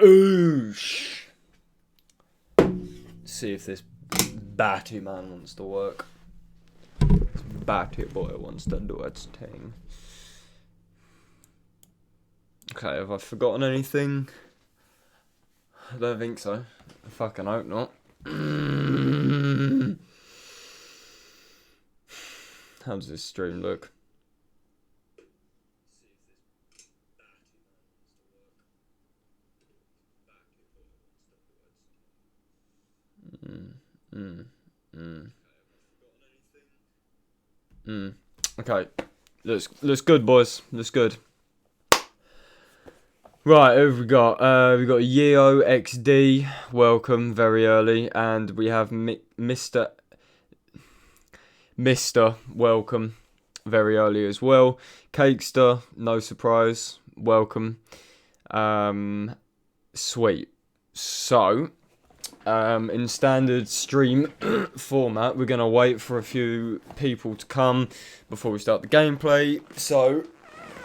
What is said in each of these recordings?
Oosh. See if this batty man wants to work. This batty boy wants to do its thing. Okay, have I forgotten anything? I don't think so. I fucking hope not. How does this stream look? Okay, looks good, boys. Looks good. Right, who have we got? We got Yeo XD, welcome very early, and we have Mr. Welcome very early as well. Cakester, no surprise, welcome. Sweet. So, in standard stream format, we're gonna wait for a few people to come before we start the gameplay. So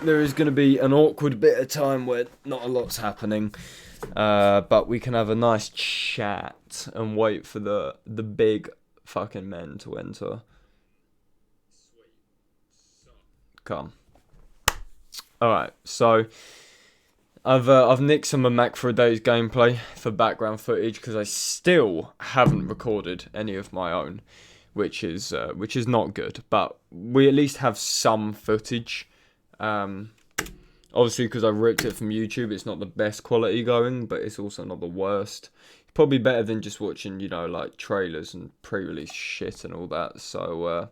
there is going to be an awkward bit of time where not a lot's happening, but we can have a nice chat and wait for the big fucking men to enter. Come. Alright, so I've nicked some of Mac for a Day's gameplay for background footage because I still haven't recorded any of my own, which is not good, but we at least have some footage. Obviously because I ripped it from YouTube, it's not the best quality going, but it's also not the worst. It's probably better than just watching, like trailers and pre-release shit and all that. So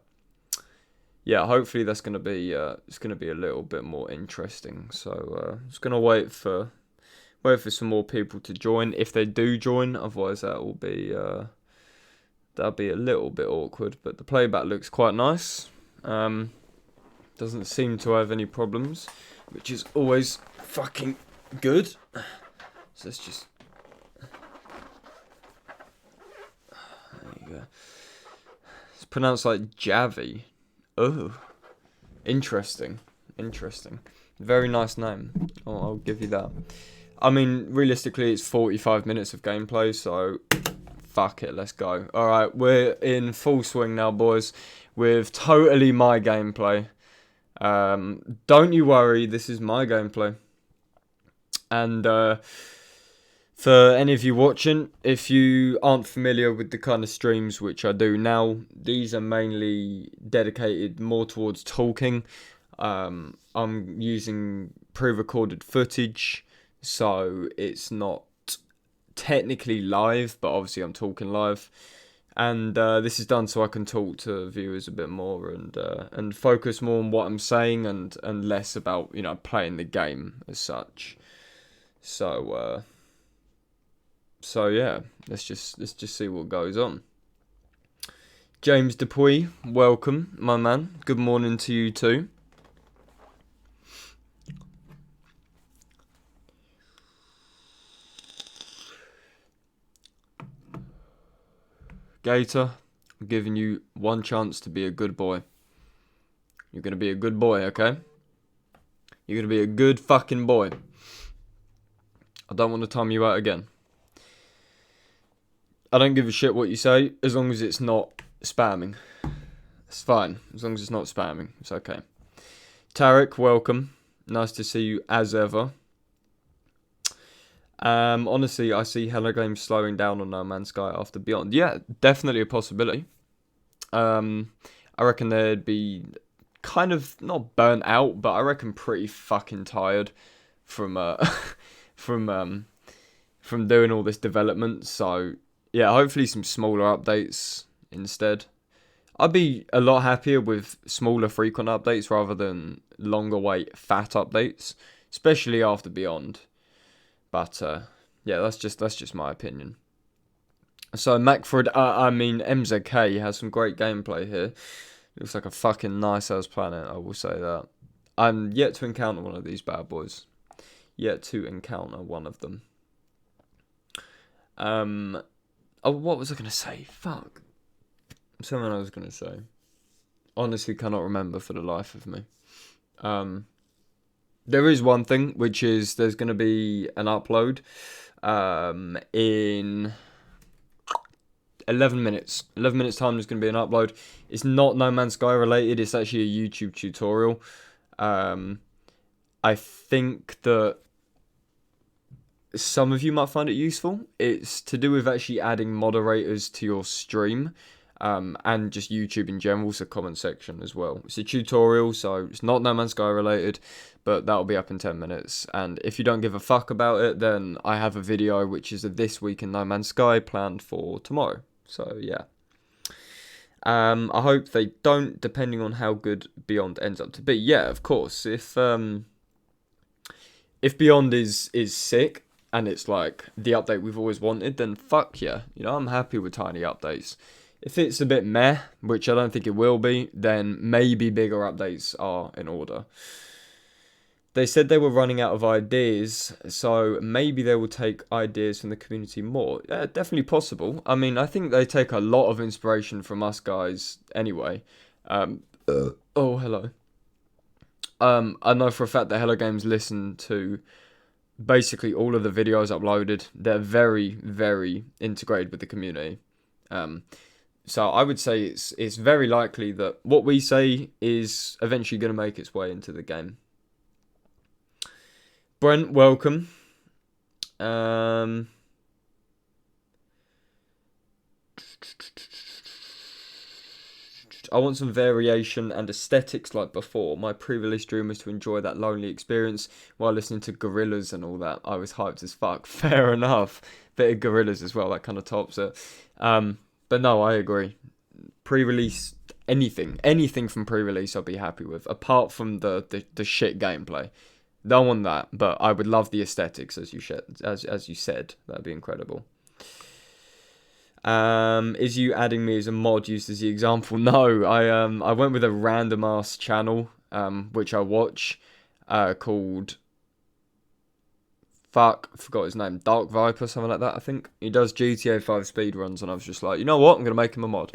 yeah, hopefully that's gonna be it's gonna be a little bit more interesting. So just gonna wait for some more people to join, if they do join. Otherwise that'll be a little bit awkward. But the playback looks quite nice. Doesn't seem to have any problems, which is always fucking good. So let's just... There you go. It's pronounced like Javi. Oh. Interesting. Very nice name. I'll give you that. I mean, realistically, it's 45 minutes of gameplay, so... Fuck it, let's go. Alright, we're in full swing now, boys, with totally my gameplay. Don't you worry, this is my gameplay. And for any of you watching, if you aren't familiar with the kind of streams which I do now, these are mainly dedicated more towards talking. I'm using pre-recorded footage, so it's not technically live, but obviously I'm talking live. And this is done so I can talk to viewers a bit more and focus more on what I'm saying and less about playing the game as such. So yeah, let's just see what goes on. James Dupuy, welcome, my man. Good morning to you too. Gator, I'm giving you one chance to be a good boy. You're going to be a good boy, okay? You're going to be a good fucking boy. I don't want to time you out again. I don't give a shit what you say, as long as it's not spamming. It's fine, as long as it's not spamming. It's okay. Tarek, welcome. Nice to see you as ever. Honestly, I see Hello Games slowing down on No Man's Sky after Beyond. Yeah, definitely a possibility. I reckon they'd be kind of not burnt out, but I reckon pretty fucking tired from from doing all this development. So yeah, hopefully some smaller updates instead. I'd be a lot happier with smaller frequent updates rather than longer wait fat updates, especially after Beyond. But yeah, that's just my opinion. So MZK has some great gameplay here. Looks like a fucking nice ass planet, I will say that. I'm yet to encounter one of these bad boys. Yet to encounter one of them. Oh, what was I gonna say? Fuck. Something I was gonna say. Honestly, cannot remember for the life of me. There is one thing, which is there's going to be an upload in 11 minutes. 11 minutes time there's going to be an upload. It's not No Man's Sky related. It's actually a YouTube tutorial. I think that some of you might find it useful. It's to do with actually adding moderators to your stream. And just YouTube in general, so comment section as well. It's a tutorial, so it's not No Man's Sky related, but that'll be up in 10 minutes. And if you don't give a fuck about it, then I have a video which is a This Week in No Man's Sky planned for tomorrow. So yeah. I hope they don't, depending on how good Beyond ends up to be. Yeah, of course. If Beyond is sick and it's like the update we've always wanted, then fuck yeah. You know, I'm happy with tiny updates. If it's a bit meh, which I don't think it will be, then maybe bigger updates are in order. They said they were running out of ideas, so maybe they will take ideas from the community more. Yeah, definitely possible. I mean, I think they take a lot of inspiration from us guys anyway. Oh, hello. I know for a fact that Hello Games listen to basically all of the videos uploaded. They're very, very integrated with the community. So I would say it's very likely that what we say is eventually going to make its way into the game. Brent, welcome. I want some variation and aesthetics like before. My pre-release dream was to enjoy that lonely experience while listening to Gorillaz and all that. I was hyped as fuck. Fair enough. Bit of Gorillaz as well, that kind of tops it. But no, I agree. Pre-release, anything from pre-release I'll be happy with, apart from the shit gameplay. Don't want that, but I would love the aesthetics, as you said. That'd be incredible. Is you adding me as a mod used as the example? No, I went with a random ass channel, which I watch, called I forgot his name, Dark Viper, something like that, I think. He does GTA 5 speedruns, and I was just like, you know what, I'm going to make him a mod.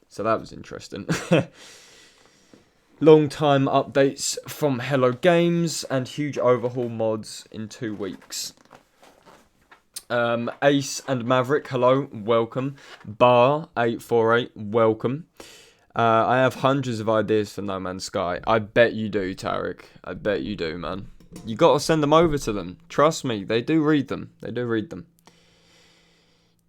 So that was interesting. Long time updates from Hello Games, and huge overhaul mods in 2 weeks. Ace and Maverick, hello, welcome. Bar848, welcome. I have hundreds of ideas for No Man's Sky. I bet you do, Tarek. I bet you do, man. You gotta send them over to them. Trust me, they do read them. They do read them.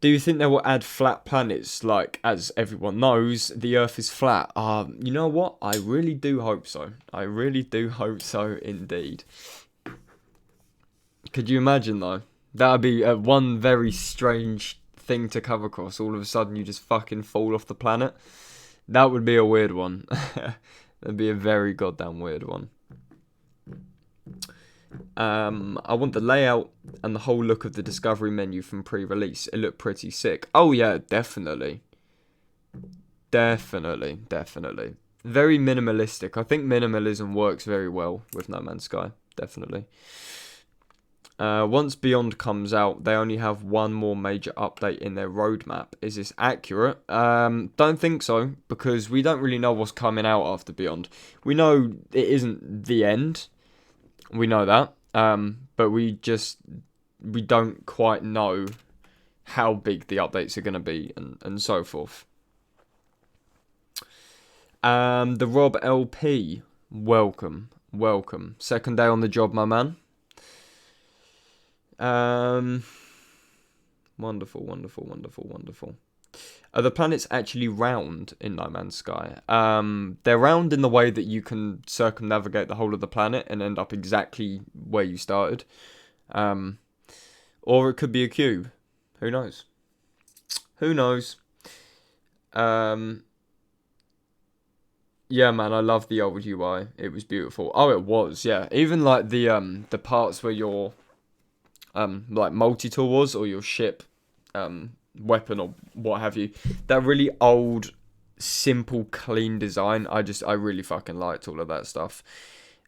Do you think they will add flat planets? Like, as everyone knows, the Earth is flat. You know what? I really do hope so. I really do hope so, indeed. Could you imagine, though? That would be one very strange thing to come across. All of a sudden, you just fucking fall off the planet. That would be a weird one. That'd be a very goddamn weird one. I want the layout and the whole look of the discovery menu from pre-release. It looked pretty sick. Oh yeah, definitely. Definitely. Very minimalistic. I think minimalism works very well with No Man's Sky. Definitely. Once Beyond comes out, they only have one more major update in their roadmap. Is this accurate? Don't think so, because we don't really know what's coming out after Beyond. We know it isn't the end. We know that. But we don't quite know how big the updates are going to be and so forth. The Rob LP, welcome. Second day on the job, my man. Wonderful. Are the planets actually round in No Man's Sky? They're round in the way that you can circumnavigate the whole of the planet and end up exactly where you started. Or it could be a cube. Who knows? Yeah, man, I love the old UI. It was beautiful. Oh, it was, yeah. Even like the parts where your like multi-tool was, or your ship weapon or what have you, that really old, simple, clean design, I really fucking liked all of that stuff.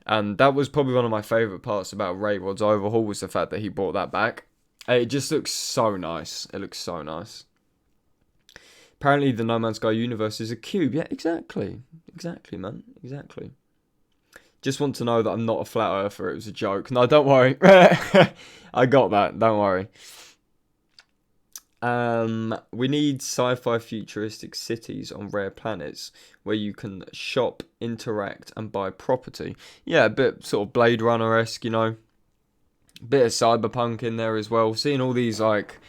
And that was probably one of my favourite parts about Rayrod's overhaul, was the fact that he brought that back. It just looks so nice. It looks so nice. Apparently the No Man's Sky universe is a cube. Yeah, exactly, man, exactly. Just want to know that I'm not a flat earther. It was a joke. No, don't worry. I got that. Don't worry. We need sci-fi futuristic cities on rare planets where you can shop, interact, and buy property. Yeah, a bit sort of Blade Runner-esque, you know. Bit of cyberpunk in there as well. Seeing all these like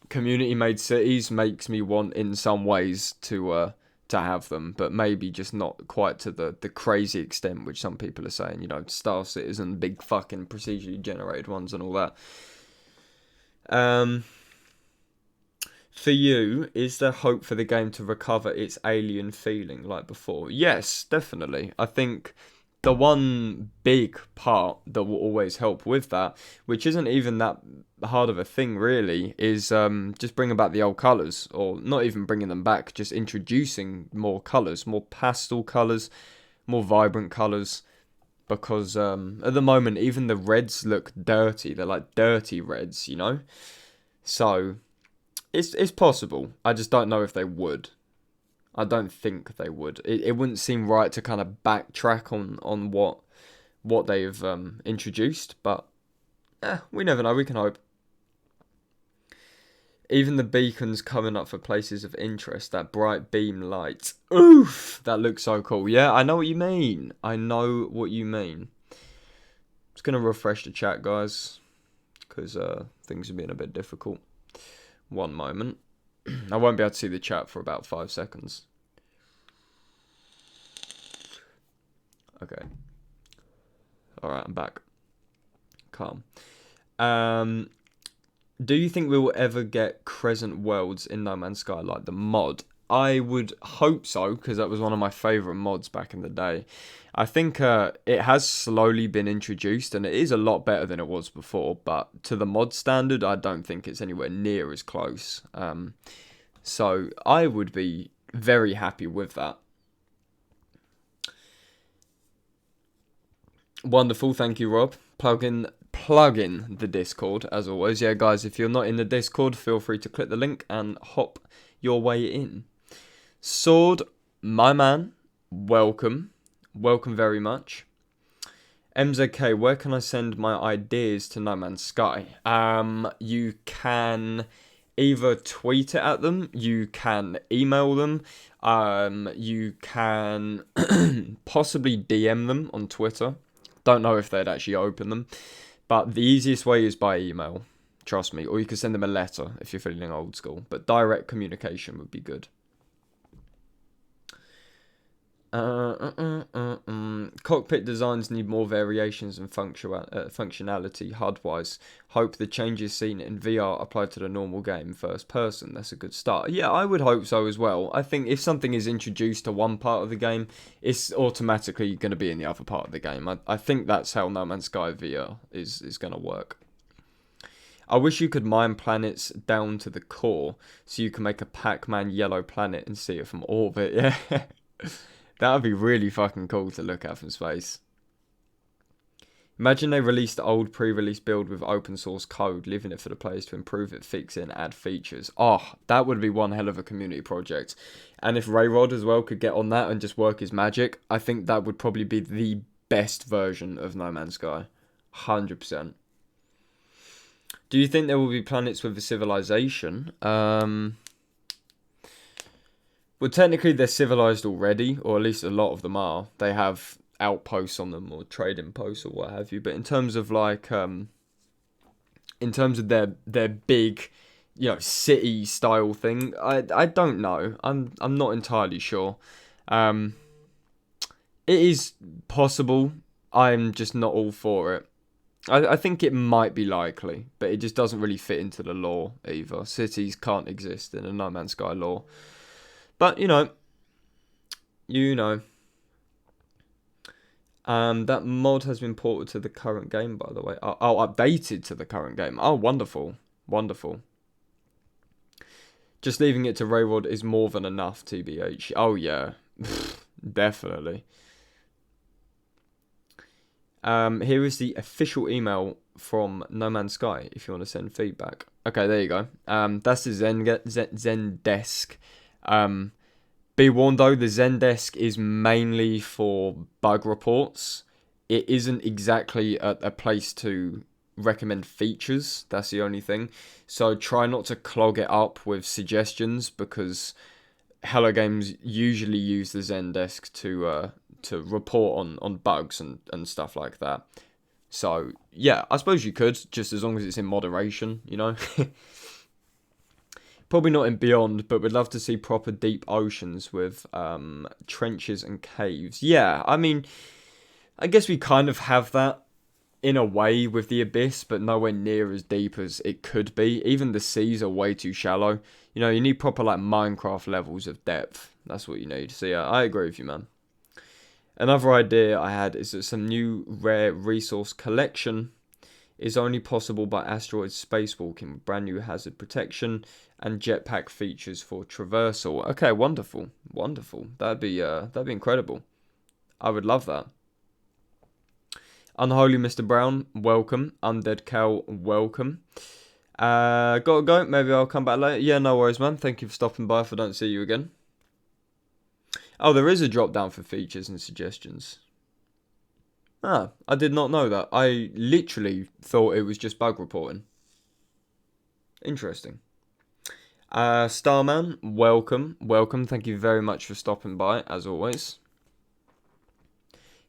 community-made cities makes me want, in some ways, to have them, but maybe just not quite to the crazy extent which some people are saying. You know, Star Citizen, big fucking procedurally generated ones, and all that. For you, is there hope for the game to recover its alien feeling like before? Yes, definitely. I think the one big part that will always help with that, which isn't even that hard of a thing really, is just bringing back the old colours, or not even bringing them back, just introducing more colours, more pastel colours, more vibrant colours. Because at the moment, even the reds look dirty. They're like dirty reds, you know? So, it's possible. I just don't know if they would. I don't think they would. It wouldn't seem right to kind of backtrack on what they've introduced. But, we never know. We can hope. Even the beacons coming up for places of interest, that bright beam light. Oof! That looks so cool. Yeah, I know what you mean. I know what you mean. Just going to refresh the chat, guys, because things are being a bit difficult. One moment. I won't be able to see the chat for about 5 seconds. Okay. Alright, I'm back. Calm. Do you think we will ever get Crescent Worlds in No Man's Sky, like the mod? I would hope so, because that was one of my favourite mods back in the day. I think it has slowly been introduced, and it is a lot better than it was before, but to the mod standard, I don't think it's anywhere near as close. So I would be very happy with that. Wonderful, thank you, Rob. Plug in the Discord, as always. Yeah, guys, if you're not in the Discord, feel free to click the link and hop your way in. Sword, my man, welcome. Welcome very much. MZK, where can I send my ideas to No Man's Sky? You can either tweet it at them, you can email them, you can possibly DM them on Twitter. Don't know if they'd actually open them. But the easiest way is by email, trust me. Or you can send them a letter if you're feeling old school. But direct communication would be good. Cockpit designs need more variations and functionality HUD-wise. Hope the changes seen in VR apply to the normal game first person. That's a good start. Yeah, I would hope so as well. I think if something is introduced to one part of the game, it's automatically going to be in the other part of the game. I think that's how No Man's Sky VR is going to work. I wish you could mine planets down to the core, so you can make a Pac-Man yellow planet and see it from orbit. Yeah. That would be really fucking cool to look at from space. Imagine they released the old pre-release build with open source code, leaving it for the players to improve it, fix it, and add features. Oh, that would be one hell of a community project. And if Rayrod as well could get on that and just work his magic, I think that would probably be the best version of No Man's Sky. 100%. Do you think there will be planets with a civilization? Well, technically they're civilized already, or at least a lot of them are. They have outposts on them, or trading posts, or what have you. But in terms of like, in terms of their big, you know, city style thing, I don't know. I'm not entirely sure. It is possible. I'm just not all for it. I think it might be likely, but it just doesn't really fit into the lore either. Cities can't exist in a No Man's Sky lore. But, you know. That mod has been ported to the current game, by the way. Oh, updated to the current game. Oh, wonderful. Wonderful. Just leaving it to Rayrod is more than enough, TBH. Oh, yeah. Definitely. Here is the official email from No Man's Sky, if you want to send feedback. Okay, there you go. That's the Zendesk Be warned though, the Zendesk is mainly for bug reports. It isn't exactly a place to recommend features. That's the only thing. So try not to clog it up with suggestions, because Hello Games usually use the Zendesk to report on bugs and stuff like that. So yeah, I suppose you could, just as long as it's in moderation, you know. Probably not in Beyond, but we'd love to see proper deep oceans with trenches and caves. Yeah, I mean, I guess we kind of have that in a way with the Abyss, but nowhere near as deep as it could be. Even the seas are way too shallow. You know, you need proper like Minecraft levels of depth. That's what you need. So yeah, I agree with you, man. Another idea I had is that some new rare resource collection is only possible by asteroid spacewalking with brand new hazard protection and jetpack features for traversal. Okay, wonderful, wonderful. That'd be incredible. I would love that. Unholy Mr. Brown, welcome. Undead Cal, welcome. Gotta go. Maybe I'll come back later. Yeah, no worries, man. Thank you for stopping by if I don't see you again. Oh, there is a drop down for features and suggestions. Ah, I did not know that. I literally thought it was just bug reporting. Interesting. Starman, welcome. Welcome. Thank you very much for stopping by, as always.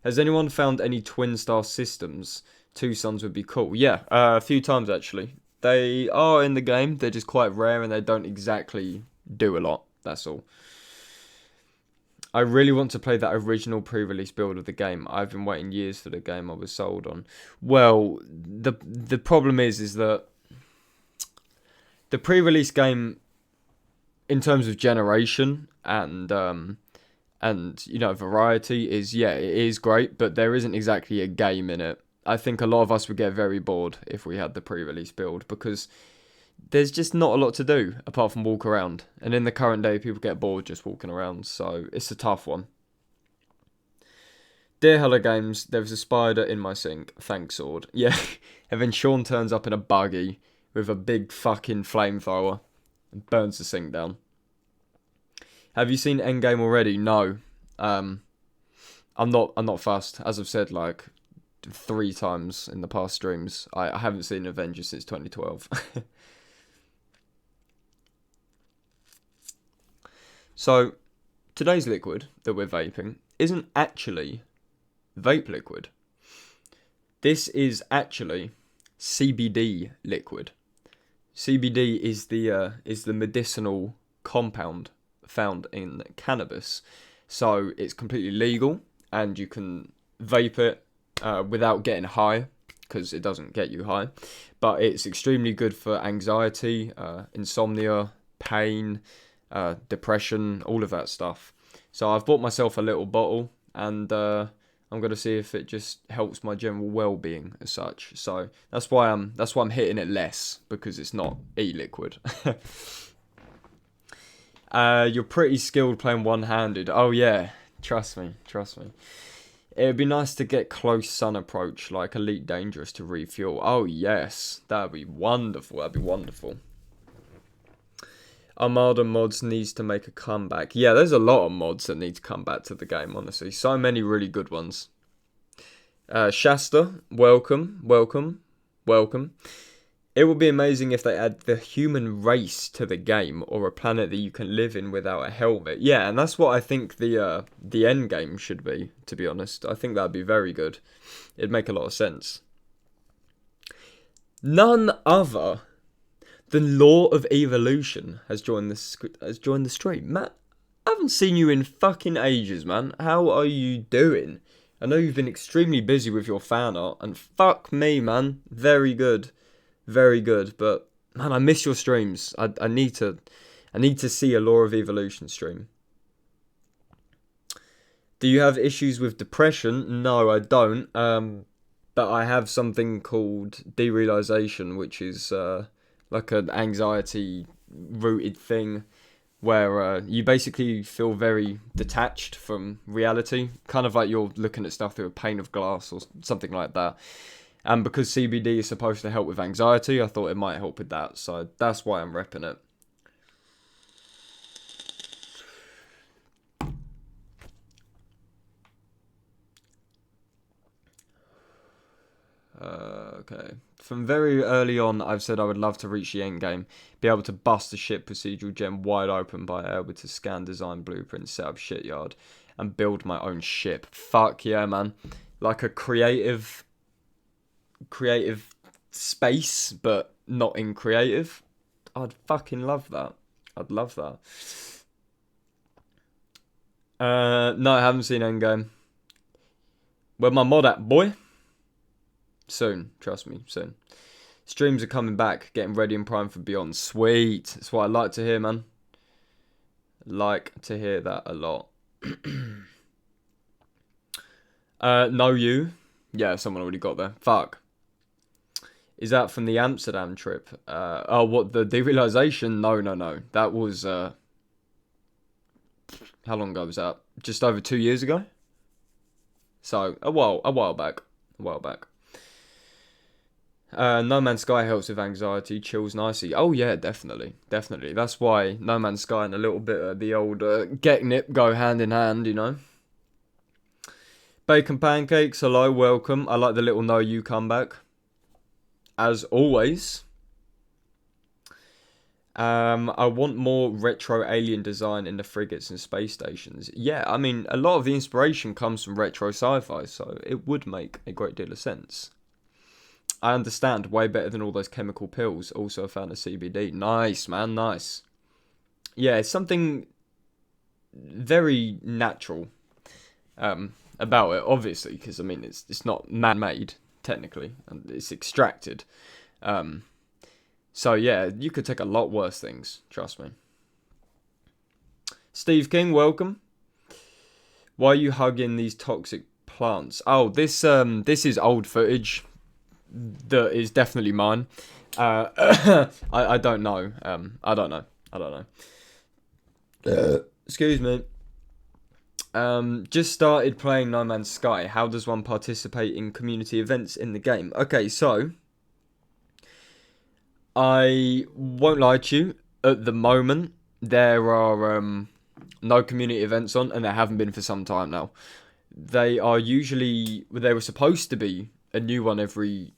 Has anyone found any twin star systems? Two suns would be cool. Yeah, a few times actually. They are in the game. They're just quite rare and they don't exactly do a lot. That's all. I really want to play that original pre-release build of the game. I've been waiting years for the game I was sold on. Well, the problem is that the pre-release game, in terms of generation and you know, variety, is, yeah, it is great, but there isn't exactly a game in it. I think a lot of us would get very bored if we had the pre-release build, because there's just not a lot to do apart from walk around. And in the current day, people get bored just walking around, so it's a tough one. Dear Hello Games, there was a spider in my sink. Thanks, Sword. Yeah, and then Sean turns up in a buggy with a big fucking flamethrower and burns the sink down. Have you seen Endgame already? No. I'm not fussed. As I've said like 3 times in the past streams, I haven't seen Avengers since 2012. So, today's liquid that we're vaping isn't actually vape liquid. This is actually CBD liquid. CBD is the medicinal compound found in cannabis. So it's completely legal and you can vape it without getting high, because it doesn't get you high. But it's extremely good for anxiety, insomnia, pain, depression, all of that stuff. So I've bought myself a little bottle, and I'm gonna see if it just helps my general well-being as such. So that's why I'm hitting it less, because it's not e-liquid. You're pretty skilled playing one-handed. Oh yeah, trust me. It would be nice to get close sun approach, like Elite Dangerous, to refuel. Oh yes, that'd be wonderful. Armada Mods needs to make a comeback. Yeah, there's a lot of mods that need to come back to the game, honestly. So many really good ones. Shasta, welcome. It would be amazing if they add the human race to the game, or a planet that you can live in without a helmet. Yeah, and that's what I think the end game should be, to be honest. I think that'd be very good. It'd make a lot of sense. None other than Law of Evolution has joined the stream. Matt, I haven't seen you in fucking ages, man. How are you doing? I know you've been extremely busy with your fan art, and fuck me, man. Very good. But man, I miss your streams. I need to see a Law of Evolution stream. Do you have issues with depression? No, I don't. But I have something called derealization, which is like an anxiety rooted thing where you basically feel very detached from reality, kind of like you're looking at stuff through a pane of glass or something like that. And because CBD is supposed to help with anxiety, I thought it might help with that, so that's why I'm repping it. Okay. From very early on, I've said I would love to reach the end game, be able to bust a ship procedural gem wide open by able to scan design blueprints, set up shit yard, and build my own ship. Fuck yeah, man. Like a creative space, but not in creative. I'd fucking love that. I'd love that. No, I haven't seen Endgame. Where my mod at, boy? Soon, trust me, soon. Streams are coming back, getting ready and primed for Beyond. Sweet. That's what I like to hear, man. Like to hear that a lot. Know you? Yeah, someone already got there. Fuck. Is that from the Amsterdam trip? Oh, what, the derealization? No. That was, how long ago was that? Just over 2 years ago? So, a while back. No Man's Sky helps with anxiety, chills nicely. Oh yeah, definitely. That's why No Man's Sky and a little bit of the old Get Nip go hand in hand, you know. Bacon pancakes, hello, welcome. I like the little no you comeback. As always. I want more retro alien design in the frigates and space stations. Yeah, I mean, a lot of the inspiration comes from retro sci-fi, so it would make a great deal of sense. I understand, way better than all those chemical pills. Also a fan of CBD. Nice, man, nice. Yeah, it's something very natural about it, obviously, because, I mean, it's not man-made, technically, and it's extracted. So, yeah, you could take a lot worse things, trust me. Steve King, welcome. Why are you hugging these toxic plants? Oh, this is old footage that is definitely mine. I don't know. I don't know. Excuse me. Just started playing No Man's Sky. How does one participate in community events in the game? Okay, so I won't lie to you. At the moment, there are no community events on, and there haven't been for some time now. They were supposed to be a new one every,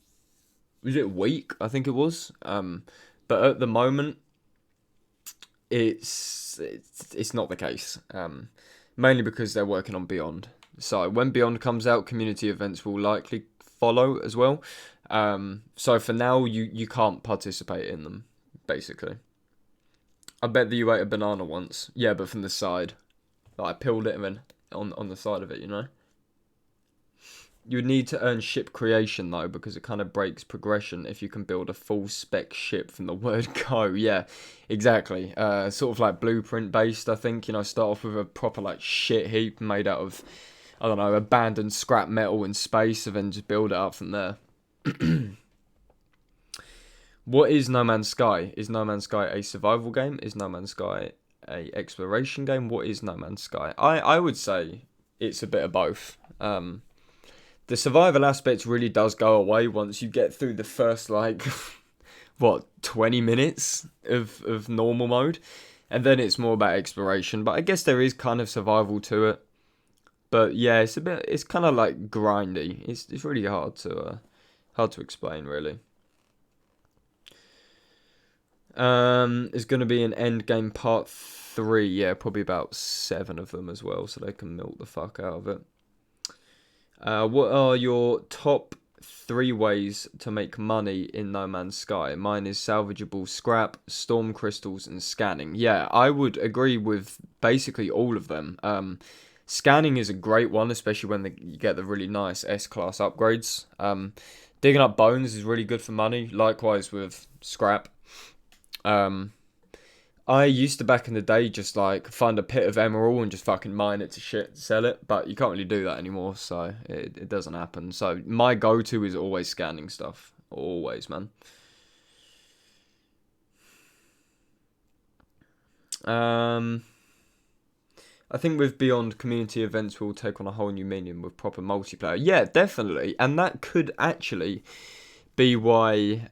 was it a week? I think it was. But at the moment, it's not the case. Mainly because they're working on Beyond. So when Beyond comes out, community events will likely follow as well. So for now, you can't participate in them, basically. I bet that you ate a banana once. Yeah, but from the side. Like, I peeled it and then on the side of it, you know? You would need to earn ship creation, though, because it kind of breaks progression if you can build a full-spec ship from the word go. Yeah, exactly. Sort of like blueprint-based, I think. You know, start off with a proper, like, shit heap made out of, I don't know, abandoned scrap metal in space, and then just build it up from there. What is No Man's Sky? Is No Man's Sky a survival game? Is No Man's Sky a exploration game? What is No Man's Sky? I would say it's a bit of both. The survival aspect really does go away once you get through the first, like, 20 minutes of normal mode. And then it's more about exploration. But I guess there is kind of survival to it. But yeah, it's kind of like grindy. It's really hard to explain, really. There's going to be an end game part 3. Yeah, probably about 7 of them as well. So they can milk the fuck out of it. What are your top 3 ways to make money in No Man's Sky? Mine is salvageable scrap, storm crystals, and scanning. Yeah, I would agree with basically all of them. Scanning is a great one, especially when you get the really nice S-class upgrades. Digging up bones is really good for money. Likewise with scrap. I used to, back in the day, just like find a pit of emerald and just fucking mine it to shit, sell it, but you can't really do that anymore, so it doesn't happen. So my go-to is always scanning stuff. Always, man. I think with Beyond, community events will take on a whole new meaning with proper multiplayer. Yeah, definitely. And that could actually be why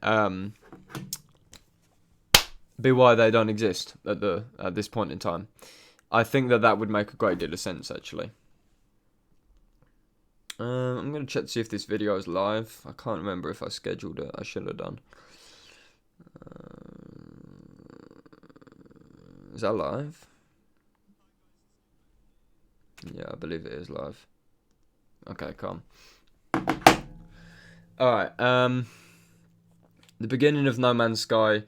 they don't exist at this point in time. I think that would make a great deal of sense, actually. I'm going to check to see if this video is live. I can't remember if I scheduled it. I should have done. Is that live? Yeah, I believe it is live. Okay, calm. Alright, the beginning of No Man's Sky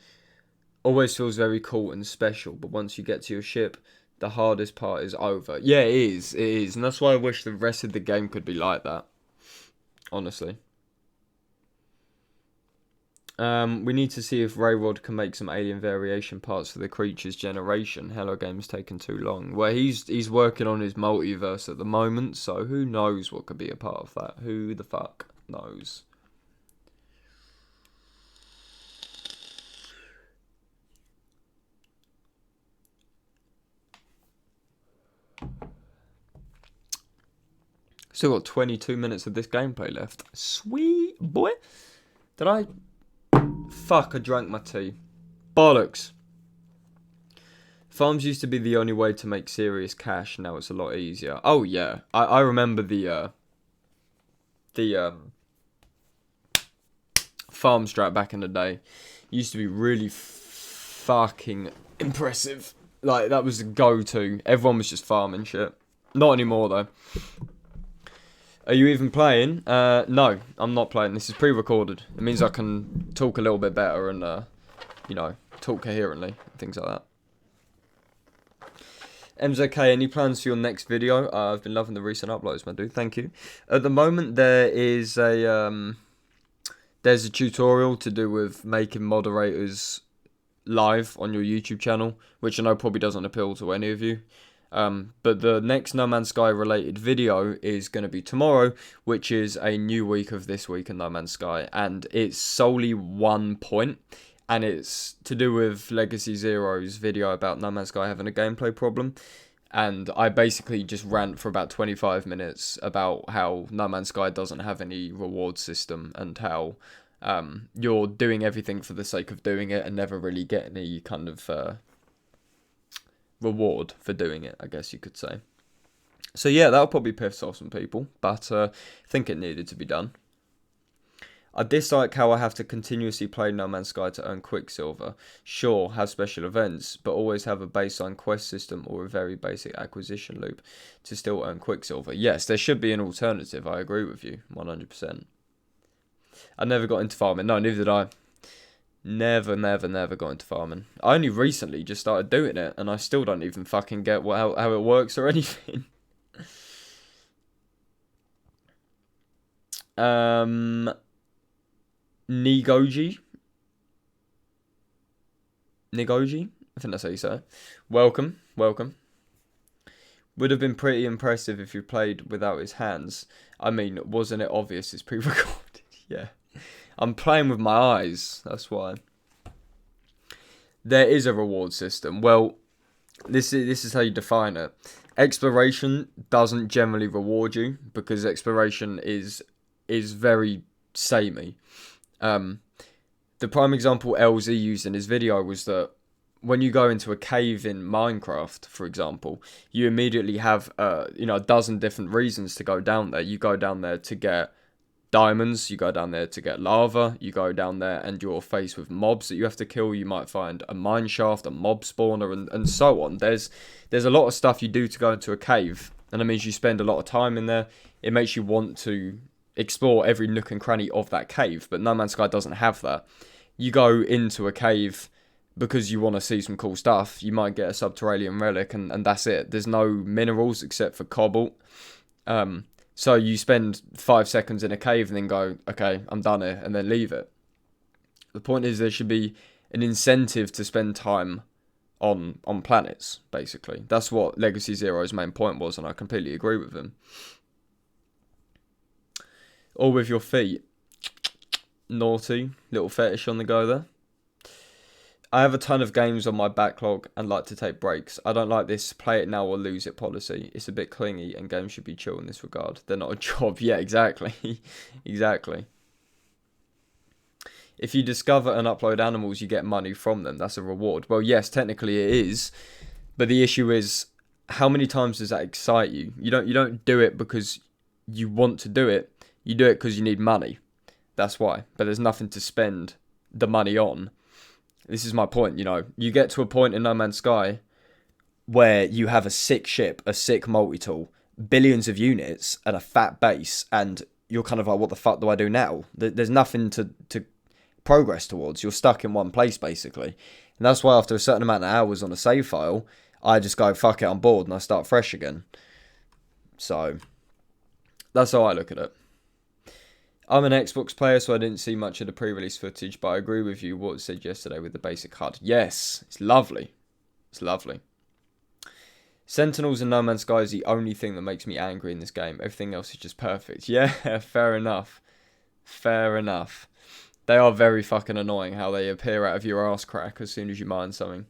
always feels very cool and special, but once you get to your ship, the hardest part is over. Yeah, it is, and that's why I wish the rest of the game could be like that. Honestly. We need to see if Rayrod can make some alien variation parts for the creature's generation. Hello Game's taken too long. Well, he's working on his multiverse at the moment, so who knows what could be a part of that? Who the fuck knows? Still got 22 minutes of this gameplay left. Sweet boy. Did I... Fuck, I drank my tea. Bollocks. Farms used to be the only way to make serious cash. Now it's a lot easier. Oh, yeah. I remember the farm strat back in the day. Used to be really fucking impressive. Like, that was the go-to. Everyone was just farming shit. Not anymore, though. Are you even playing? No, I'm not playing. This is pre-recorded. It means I can talk a little bit better and, you know, talk coherently. Things like that. MZK, any plans for your next video? I've been loving the recent uploads, my dude. Thank you. At the moment, there is a there's a tutorial to do with making moderators live on your YouTube channel, which I know probably doesn't appeal to any of you. But the next No Man's Sky related video is going to be tomorrow, which is a new week of This Week in No Man's Sky, and it's solely 1 point, and it's to do with Legacy Zero's video about No Man's Sky having a gameplay problem, and I basically just rant for about 25 minutes about how No Man's Sky doesn't have any reward system, and how you're doing everything for the sake of doing it and never really get any kind of reward for doing it, I guess you could say. So yeah, that'll probably piss off some people, but I think it needed to be done. I dislike how I have to continuously play No Man's Sky to earn Quicksilver. Sure, have special events, but always have a baseline quest system or a very basic acquisition loop to still earn Quicksilver. Yes, there should be an alternative, I agree with you, 100%. I never got into farming. No, neither did I. Never got into farming. I only recently just started doing it, and I still don't even fucking get how it works or anything. Nigoji, I think that's how you say it. Welcome. Would have been pretty impressive if you played without his hands. I mean, wasn't it obvious it's pre-recorded? Yeah. I'm playing with my eyes, that's why. There is a reward system. Well, this is how you define it. Exploration doesn't generally reward you, because exploration is very samey. The prime example LZ used in his video was that when you go into a cave in Minecraft, for example, you immediately have a dozen different reasons to go down there. You go down there to get diamonds, you go down there to get lava, you go down there and you're faced with mobs that you have to kill. You might find a mine shaft, a mob spawner, and so on. There's a lot of stuff you do to go into a cave, and that means you spend a lot of time in there. It makes you want to explore every nook and cranny of that cave, but No Man's Sky doesn't have that. You go into a cave because you want to see some cool stuff. You might get a subterranean relic, and that's it. There's no minerals except for cobalt. So you spend 5 seconds in a cave and then go, okay, I'm done here, and then leave it. The point is there should be an incentive to spend time on planets, basically. That's what Legacy Zero's main point was, and I completely agree with him. Or with your feet. Naughty. Little fetish on the go there. I have a ton of games on my backlog and like to take breaks. I don't like this play it now or lose it policy. It's a bit clingy and games should be chill in this regard. They're not a job. Yeah, exactly. Exactly. If you discover and upload animals, you get money from them. That's a reward. Well, yes, technically it is. But the issue is, how many times does that excite you? You don't do it because you want to do it, you do it because you need money. That's why. But there's nothing to spend the money on. This is my point, you know. You get to a point in No Man's Sky where you have a sick ship, a sick multi-tool, billions of units, and a fat base, and you're kind of like, what the fuck do I do now? There's nothing to progress towards. You're stuck in one place, basically. And that's why after a certain amount of hours on a save file, I just go, fuck it, I'm bored, and I start fresh again. So, that's how I look at it. I'm an Xbox player, so I didn't see much of the pre-release footage, but I agree with you what it said yesterday with the basic HUD. Yes, it's lovely. It's lovely. Sentinels and No Man's Sky is the only thing that makes me angry in this game. Everything else is just perfect. Yeah, fair enough. Fair enough. They are very fucking annoying how they appear out of your ass crack as soon as you mine something.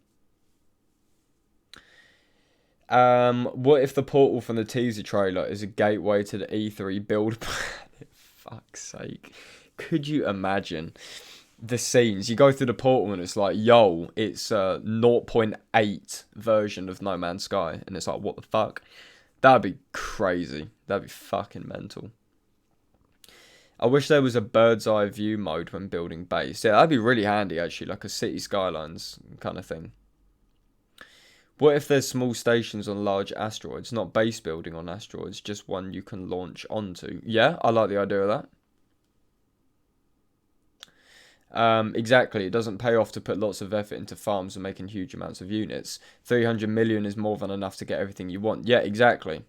What if the portal from the teaser trailer is a gateway to the E3 build planet? Fuck's sake. Could you imagine the scenes? You go through the portal and it's like, yo, it's a 0.8 version of No Man's Sky. And it's like, what the fuck? That'd be crazy. That'd be fucking mental. I wish there was a bird's eye view mode when building base. Yeah, that'd be really handy, actually. Like a city skylines kind of thing. What if there's small stations on large asteroids? Not base building on asteroids, just one you can launch onto. Yeah, I like the idea of that. Exactly, it doesn't pay off to put lots of effort into farms and making huge amounts of units. 300 million is more than enough to get everything you want. Yeah, exactly.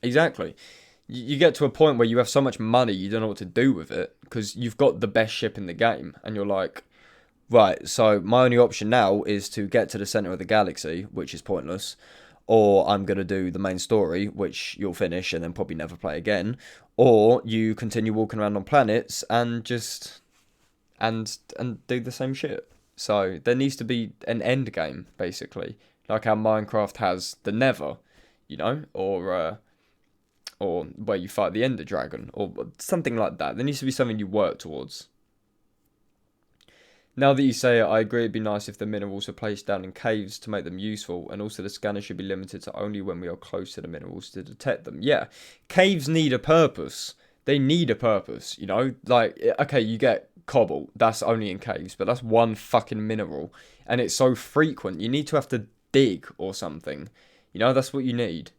Exactly. You get to a point where you have so much money you don't know what to do with it because you've got the best ship in the game and you're like, right, so my only option now is to get to the center of the galaxy, which is pointless, or I'm going to do the main story, which you'll finish and then probably never play again, or you continue walking around on planets and just and do the same shit. So there needs to be an end game, basically, like how Minecraft has the Nether, you know, or where you fight the Ender Dragon, or something like that. There needs to be something you work towards. Now that you say it, I agree it'd be nice if the minerals were placed down in caves to make them useful, and also the scanner should be limited to only when we are close to the minerals to detect them. Yeah, caves need a purpose. They need a purpose, you know? Like, okay, you get cobalt, that's only in caves, but that's one fucking mineral, and it's so frequent, you need to have to dig or something. You know, that's what you need.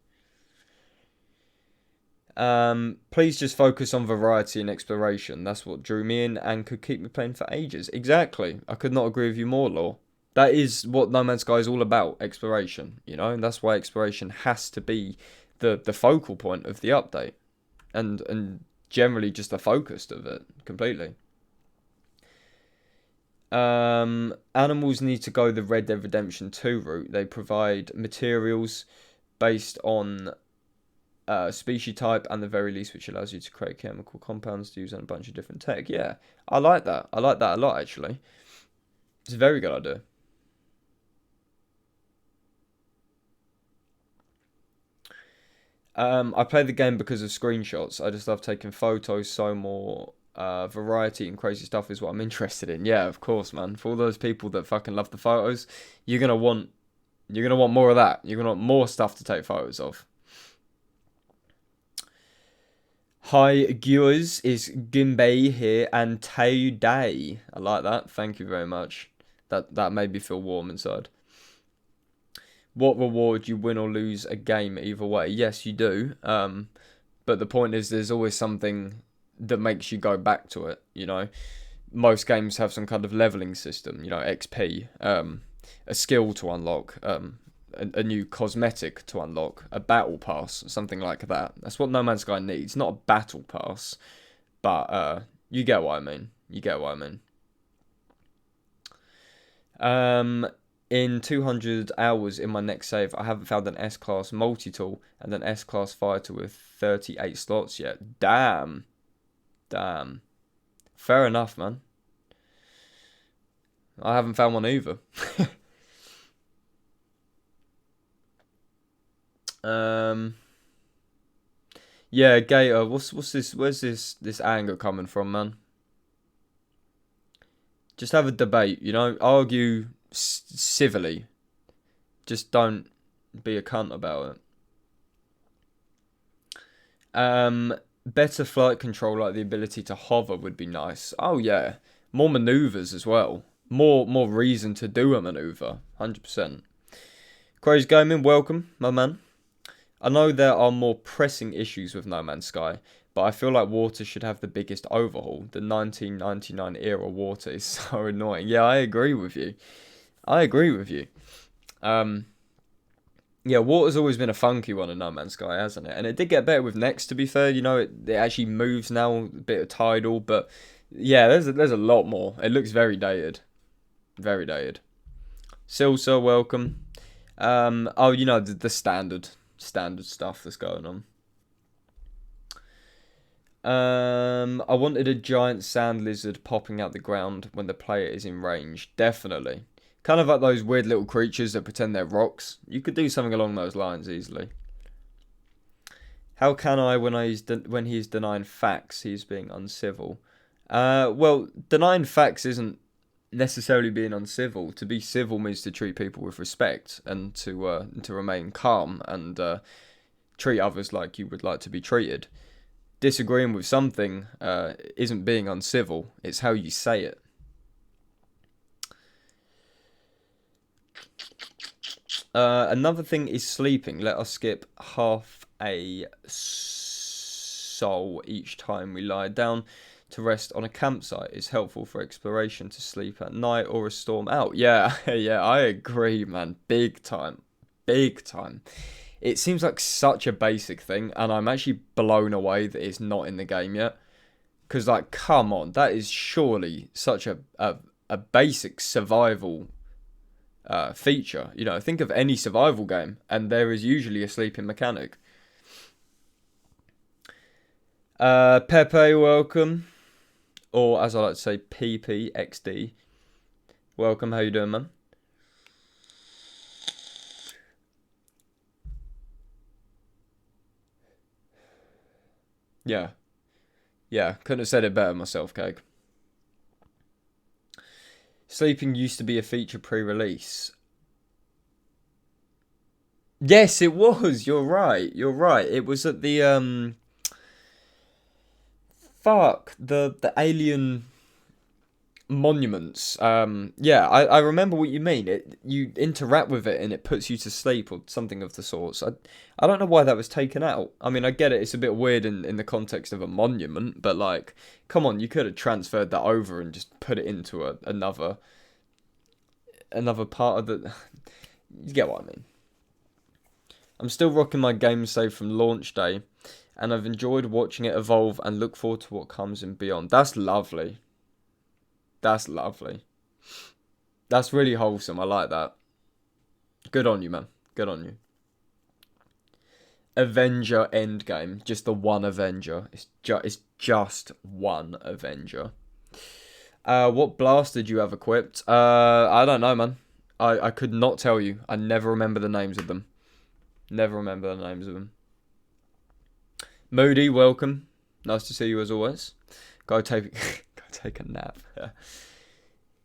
Please just focus on variety and exploration. That's what drew me in and could keep me playing for ages. Exactly. I could not agree with you more, Law. That is what No Man's Sky is all about, exploration, you know? And that's why exploration has to be the focal point of the update. And generally just the focus of it, completely. Animals need to go the Red Dead Redemption 2 route. They provide materials based on species type and the very least, which allows you to create chemical compounds to use on a bunch of different tech. Yeah, I like that. I like that a lot, actually. It's a very good idea. I play the game because of screenshots. I just love taking photos. So more variety and crazy stuff is what I'm interested in. Yeah, of course, man. For all those people that fucking love the photos, you're gonna want more of that. You're gonna want more stuff to take photos of. Hi, viewers, is Gimbei here and Tay Day. I like that. Thank you very much. That made me feel warm inside. What reward you win or lose a game either way? Yes, you do. But the point is, there's always something that makes you go back to it. You know, most games have some kind of leveling system. You know, XP, a skill to unlock, a new cosmetic to unlock, a battle pass, something like that. That's what No Man's Sky needs. Not a battle pass, but you get what I mean. You get what I mean. In 200 hours in my next save, I haven't found an S-Class multi-tool and an S-Class fighter with 38 slots yet. Damn. Damn. Fair enough, man. I haven't found one either. Yeah, Gator, what's this? Where's this anger coming from, man? Just have a debate, you know? Argue civilly. Just don't be a cunt about it. Better flight control, like the ability to hover, would be nice. Oh yeah, more maneuvers as well. More reason to do a maneuver. 100%. Crazy Gaming, welcome, my man. I know there are more pressing issues with No Man's Sky, but I feel like water should have the biggest overhaul. The 1999 era water is so annoying. Yeah, I agree with you. I agree with you. Yeah, water's always been a funky one in No Man's Sky, hasn't it? And it did get better with Next, to be fair. You know, it actually moves now, a bit of tidal, but yeah, there's a lot more. It looks very dated. Very dated. Silsa, welcome. Oh, you know, the standard stuff that's going on. I wanted a giant sand lizard popping out the ground when the player is in range. Definitely. Kind of like those weird little creatures that pretend they're rocks. You could do something along those lines easily. How can I, when he's denying facts, he's being uncivil? Well, denying facts isn't necessarily being uncivil. To be civil means to treat people with respect and to remain calm and treat others like you would like to be treated. Disagreeing with something isn't being uncivil. It's how you say it. Another thing is sleeping. Let us skip half a soul each time we lie down to rest on a campsite. Is helpful for exploration to sleep at night or a storm out. Yeah, yeah, I agree, man. Big time. Big time. It seems like such a basic thing, and I'm actually blown away that it's not in the game yet. Because, like, come on, that is surely such a basic survival feature. You know, think of any survival game, and there is usually a sleeping mechanic. Pepe, welcome. Or, as I like to say, PPXD. Welcome, how you doing, man? Yeah. Yeah, couldn't have said it better myself, Cake. Sleeping used to be a feature pre-release. Yes, it was. You're right. You're right. It was at the fuck the alien monuments. Yeah, I remember what you mean. You interact with it and it puts you to sleep or something of the sorts. I don't know why that was taken out. I mean, I get it. It's a bit weird in the context of a monument, but like, come on, you could have transferred that over and just put it into another part of the. You get what I mean. I'm still rocking my game save from launch day, and I've enjoyed watching it evolve and look forward to what comes in beyond. That's lovely. That's lovely. That's really wholesome. I like that. Good on you, man. Good on you. Avenger Endgame. Just the one Avenger. It's just one Avenger. What blaster did you have equipped? I don't know, man. I could not tell you. I never remember the names of them. Never remember the names of them. Moody, welcome. Nice to see you as always. Go take a nap.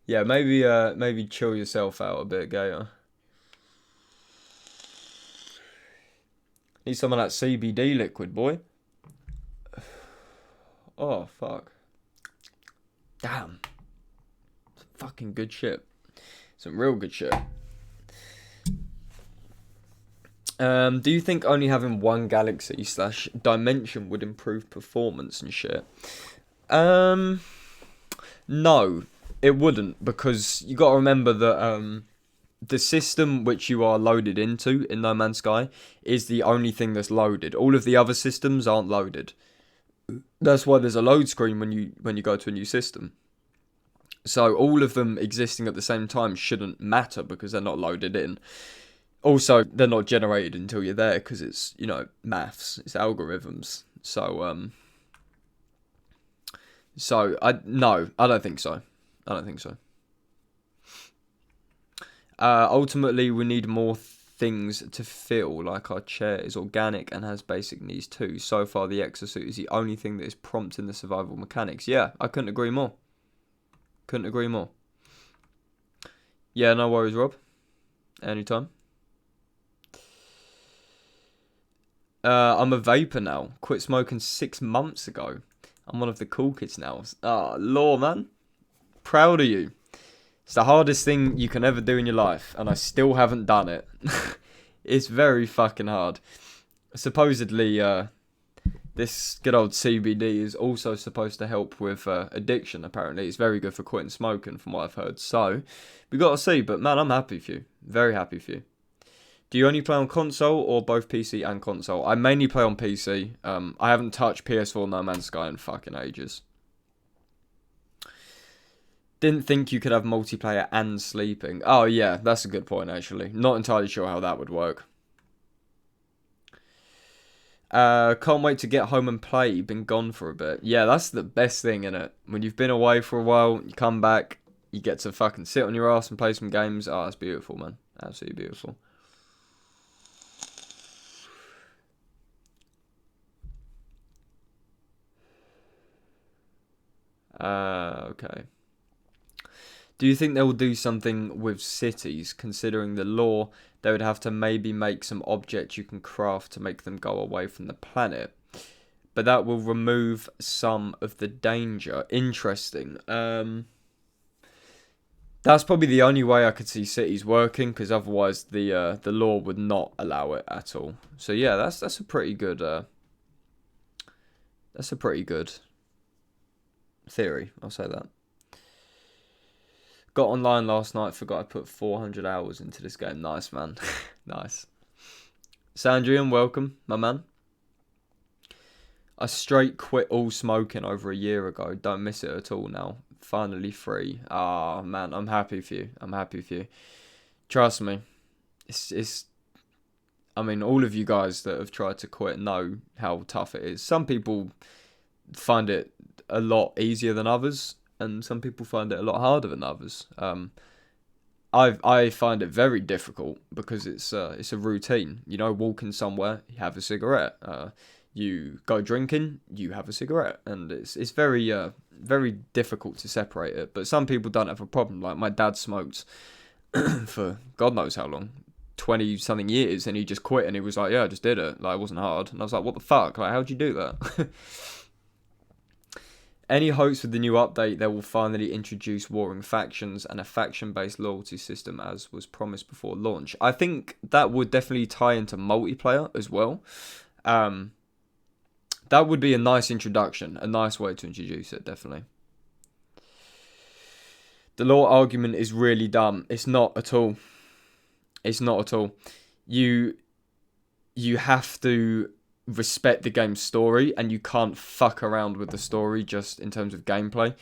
Yeah, maybe chill yourself out a bit, Gator. Need some of that CBD liquid, boy. Oh fuck. Damn. Some fucking good shit. Some real good shit. Do you think only having one galaxy / dimension would improve performance and shit? No, it wouldn't, because you got to remember that the system which you are loaded into in No Man's Sky is the only thing that's loaded. All of the other systems aren't loaded. That's why there's a load screen when you go to a new system. So all of them existing at the same time shouldn't matter because they're not loaded in. Also, they're not generated until you're there because it's, you know, maths, it's algorithms. So I don't think so. I don't think so. Ultimately, we need more things to feel like our chair is organic and has basic needs too. So far, the exosuit is the only thing that is prompting the survival mechanics. Yeah, I couldn't agree more. Couldn't agree more. Yeah, no worries, Rob. Anytime. I'm a vapor now. Quit smoking 6 months ago. I'm one of the cool kids now. Ah, law, man. Proud of you. It's the hardest thing you can ever do in your life, and I still haven't done it. It's very fucking hard. Supposedly, this good old CBD is also supposed to help with addiction, apparently. It's very good for quitting smoking, from what I've heard. So, we got to see, but man, I'm happy for you. Very happy for you. Do you only play on console or both PC and console? I mainly play on PC. I haven't touched PS4 No Man's Sky in fucking ages. Didn't think you could have multiplayer and sleeping. Oh yeah, that's a good point actually. Not entirely sure how that would work. Can't wait to get home and play. Been gone for a bit. Yeah, that's the best thing, innit? When you've been away for a while, you come back, you get to fucking sit on your ass and play some games. Oh, that's beautiful, man. Absolutely beautiful. Okay. Do you think they will do something with cities, considering the law? They would have to maybe make some objects you can craft to make them go away from the planet. But that will remove some of the danger. Interesting. That's probably the only way I could see cities working, because otherwise the law would not allow it at all. So yeah, that's a pretty good theory. I'll say that. Got online last night, forgot I put 400 hours into this game. Nice, man. Nice. Sandrian, welcome, my man. I straight quit all smoking over a year ago. Don't miss it at all now. Finally free. Ah, man, I'm happy for you. I'm happy for you. Trust me. I mean, all of you guys that have tried to quit know how tough it is. Some people find it a lot easier than others, and some people find it a lot harder than others. I find it very difficult because it's a routine. You know, walking somewhere, you have a cigarette. You go drinking, you have a cigarette, and it's very very difficult to separate it. But some people don't have a problem. Like my dad smoked for God knows how long, 20 something years, and he just quit, and he was like, yeah, I just did it. Like, it wasn't hard. And I was like, what the fuck? Like, how'd you do that? Any hopes with the new update they will finally introduce warring factions and a faction-based loyalty system as was promised before launch? I think that would definitely tie into multiplayer as well. That would be a nice introduction, a nice way to introduce it, definitely. The law argument is really dumb. It's not at all. It's not at all. You have to respect the game's story, and you can't fuck around with the story just in terms of gameplay,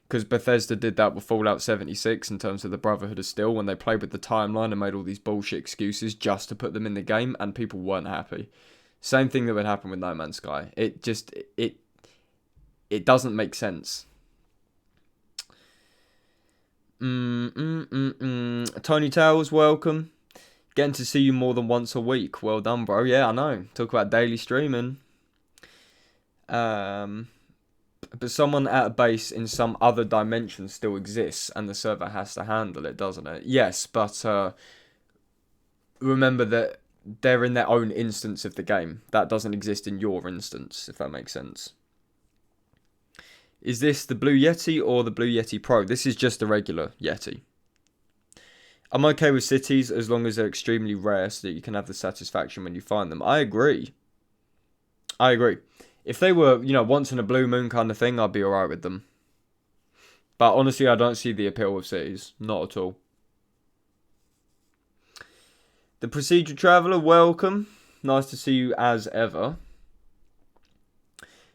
because Bethesda did that with Fallout 76 in terms of the Brotherhood of Steel, when they played with the timeline and made all these bullshit excuses just to put them in the game, and people weren't happy. Same thing that would happen with No Man's Sky. It doesn't make sense. Tony Towers, welcome. Getting to see you more than once a week. Well done, bro. Yeah, I know. Talk about daily streaming. But someone at a base in some other dimension still exists, and the server has to handle it, doesn't it? Yes, but remember that they're in their own instance of the game. That doesn't exist in your instance, if that makes sense. Is this the Blue Yeti or the Blue Yeti Pro? This is just the regular Yeti. I'm okay with cities as long as they're extremely rare so that you can have the satisfaction when you find them. I agree. If they were, once in a blue moon kind of thing, I'd be alright with them. But honestly, I don't see the appeal of cities. Not at all. The Procedure Traveller, welcome. Nice to see you as ever.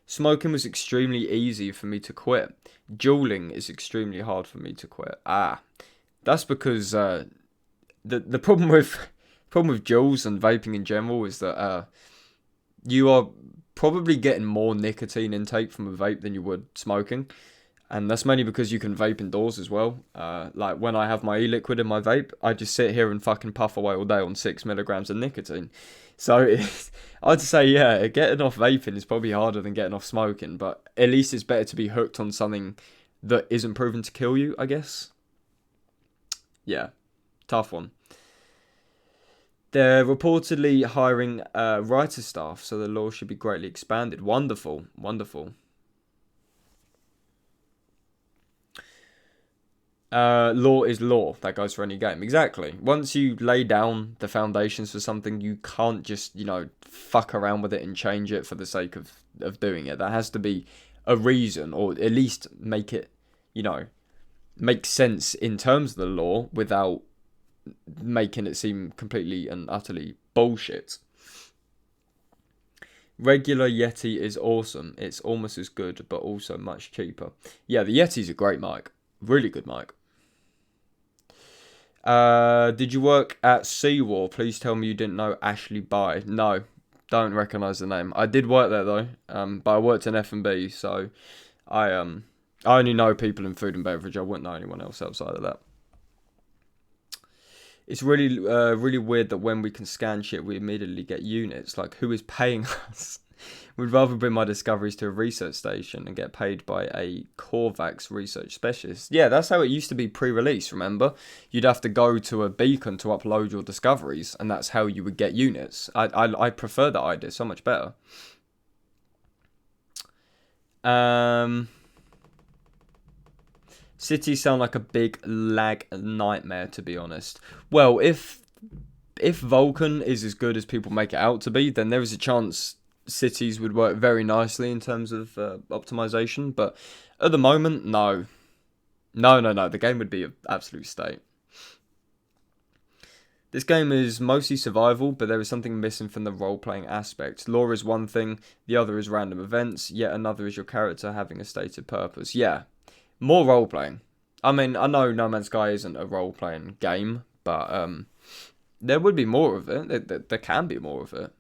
Smoking was extremely easy for me to quit. Dueling is extremely hard for me to quit. That's because the problem with juuls and vaping in general is that you are probably getting more nicotine intake from a vape than you would smoking, and that's mainly because you can vape indoors as well. Like when I have my e-liquid in my vape, I just sit here and fucking puff away all day on 6 milligrams of nicotine. So I'd say, yeah, getting off vaping is probably harder than getting off smoking, but at least it's better to be hooked on something that isn't proven to kill you, I guess. Yeah, tough one. They're reportedly hiring writer staff, so the law should be greatly expanded. Wonderful, wonderful. Law is law. That goes for any game. Exactly. Once you lay down the foundations for something, you can't just, fuck around with it and change it for the sake of doing it. There has to be a reason, or at least make it, make sense in terms of the law without making it seem completely and utterly bullshit. Regular Yeti is awesome. It's almost as good, but also much cheaper. Yeah, the Yeti's a great mic. Really good mic. Did you work at Seawar? Please tell me you didn't know Ashley Bye. No, don't recognise the name. I did work there though, but I worked in F&B, so I only know people in food and beverage. I wouldn't know anyone else outside of that. It's really weird that when we can scan shit, we immediately get units. Like, who is paying us? Would rather bring my discoveries to a research station and get paid by a Corvax research specialist. Yeah, that's how it used to be pre-release, remember? You'd have to go to a beacon to upload your discoveries, and that's how you would get units. I prefer that idea, so much better. Cities sound like a big lag nightmare, to be honest. Well, if Vulkan is as good as people make it out to be, then there is a chance cities would work very nicely in terms of optimization, but at the moment, no. No. The game would be an absolute state. This game is mostly survival, but there is something missing from the role-playing aspect. Lore is one thing, the other is random events, yet another is your character having a stated purpose. Yeah, more role-playing. I mean, I know No Man's Sky isn't a role-playing game, but there would be more of it. There can be more of it.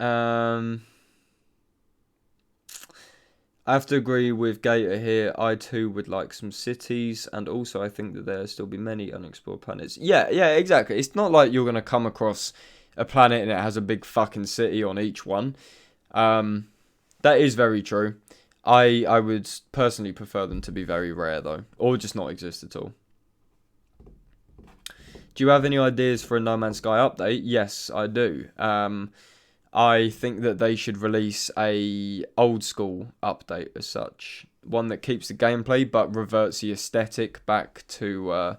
I have to agree with Gator here. I too would like some cities, and also I think that there still be many unexplored planets. Yeah, exactly. It's not like you're gonna come across a planet and it has a big fucking city on each one. That is very true. I would personally prefer them to be very rare though, or just not exist at all. Do you have any ideas for a No Man's Sky update? Yes, I do. I think that they should release a old school update as such, one that keeps the gameplay but reverts the aesthetic back to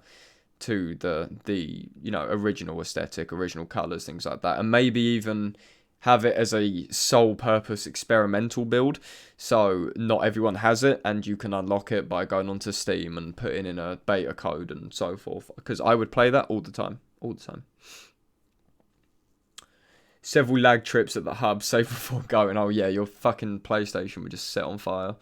the original aesthetic, original colors, things like that, and maybe even have it as a sole purpose experimental build, so not everyone has it and you can unlock it by going onto Steam and putting in a beta code and so forth, because I would play that all the time. Several lag trips at the hub, save before going. Oh yeah, your fucking PlayStation would just set on fire.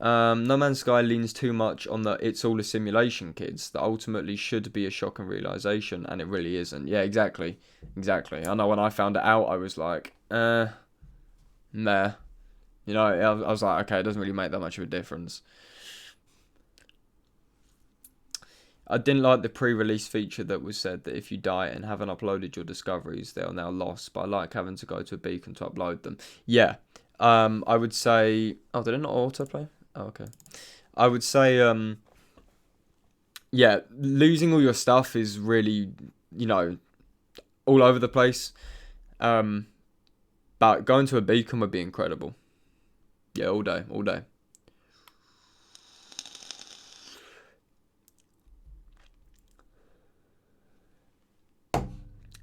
No Man's Sky leans too much on the "it's all a simulation" kids that ultimately should be a shock and realization, and it really isn't. Yeah, exactly. I know when I found it out, I was like, nah. I was like, okay, it doesn't really make that much of a difference. I didn't like the pre-release feature that was said that if you die and haven't uploaded your discoveries, they are now lost. But I like having to go to a beacon to upload them. Yeah. I would say. Oh, did it not autoplay? Oh, okay. I would say. Yeah, losing all your stuff is really, all over the place. But going to a beacon would be incredible. Yeah, all day.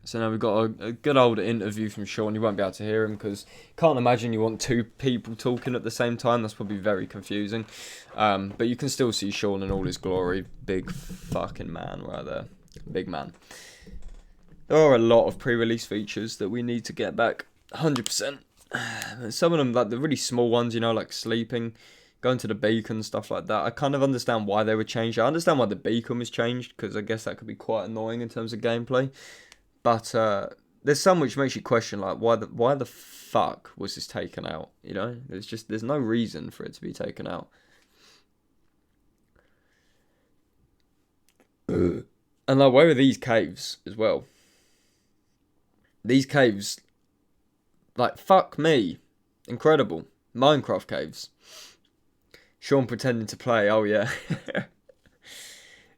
So now we've got a good old interview from Sean. You won't be able to hear him because can't imagine you want two people talking at the same time. That's probably very confusing. But you can still see Sean in all his glory. Big fucking man right there. Big man. There are a lot of pre-release features that we need to get back. 100%. Some of them, like the really small ones, like sleeping, going to the beacon, stuff like that. I kind of understand why they were changed. I understand why the beacon was changed because I guess that could be quite annoying in terms of gameplay. But there's some which makes you question, like, why the fuck was this taken out? There's no reason for it to be taken out. And like, where are these caves as well? These caves, like, fuck me, incredible. Minecraft caves. Sean pretending to play. Oh, yeah.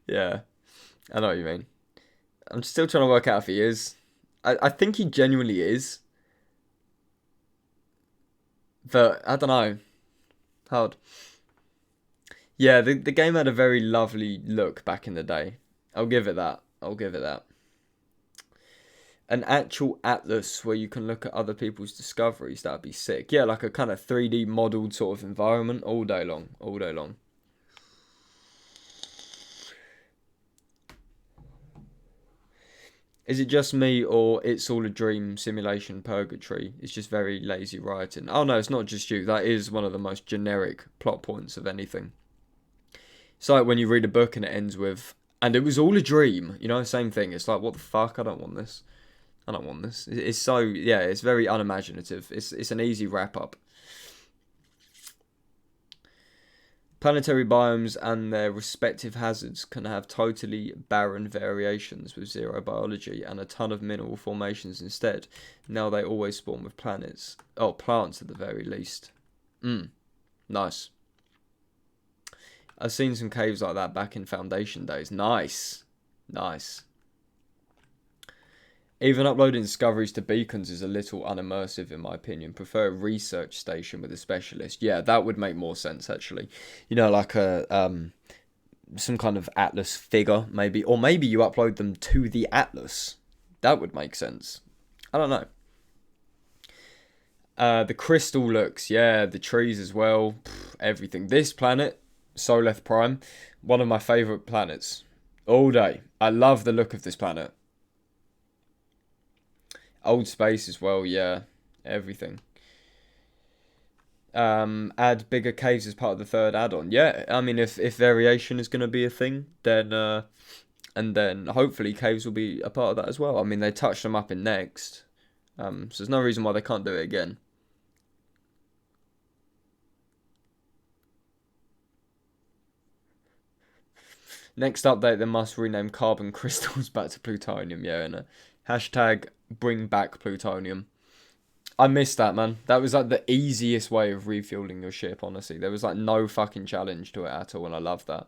Yeah, I know what you mean. I'm still trying to work out if he is. I think he genuinely is. But, I don't know. Hard. Yeah, the game had a very lovely look back in the day. I'll give it that. I'll give it that. An actual atlas where you can look at other people's discoveries, that'd be sick. Yeah, like a kind of 3D modelled sort of environment all day long. All day long. Is it just me, or it's all a dream simulation purgatory? It's just very lazy writing. Oh no, it's not just you. That is one of the most generic plot points of anything. It's like when you read a book and it ends with, and it was all a dream. You know, same thing. It's like, what the fuck? I don't want this. I don't want this. It's so, yeah, it's very unimaginative. It's an easy wrap up. Planetary biomes and their respective hazards can have totally barren variations with zero biology and a ton of mineral formations instead. Now they always spawn with planets. Oh, plants at the very least. Nice. I've seen some caves like that back in Foundation days. Nice. Nice. Even uploading discoveries to beacons is a little unimmersive in my opinion. Prefer a research station with a specialist. Yeah, that would make more sense actually. You know, like a some kind of atlas figure maybe, or maybe you upload them to the atlas. That would make sense. I don't know. The crystal looks, yeah, the trees as well, everything. This planet, Soleth Prime, one of my favourite planets. All day. I love the look of this planet. Old space as well, yeah. Everything. Add bigger caves as part of the third add-on. Yeah, I mean, if variation is going to be a thing, then and then hopefully caves will be a part of that as well. I mean, they touched them up in Next, so there's no reason why they can't do it again. Next update, they must rename carbon crystals back to plutonium. Yeah, and hashtag bring back plutonium. I missed that, man. That was like the easiest way of refueling your ship, honestly. There was like no fucking challenge to it at all, and I love that.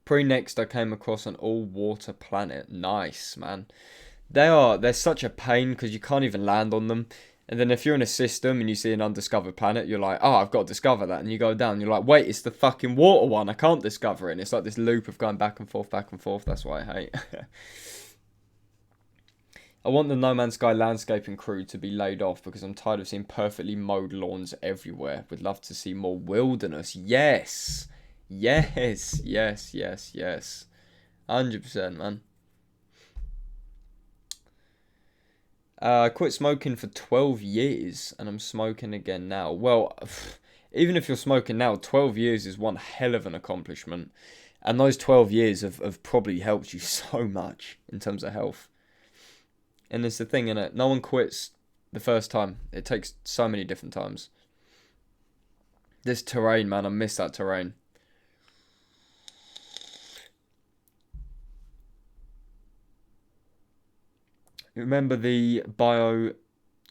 Pre-next, I came across an all-water planet. Nice, man. They're such a pain because you can't even land on them. And then if you're in a system and you see an undiscovered planet, you're like, oh, I've got to discover that. And you go down, you're like, wait, it's the fucking water one. I can't discover it. And it's like this loop of going back and forth, back and forth. That's what I hate. I want the No Man's Sky landscaping crew to be laid off because I'm tired of seeing perfectly mowed lawns everywhere. Would love to see more wilderness. Yes. Yes. Yes. Yes. Yes. 100%, man. I quit smoking for 12 years and I'm smoking again now. Well, even if you're smoking now, 12 years is one hell of an accomplishment. And those 12 years have probably helped you so much in terms of health. And it's the thing, innit? No one quits the first time. It takes so many different times. This terrain, man, I miss that terrain. Remember the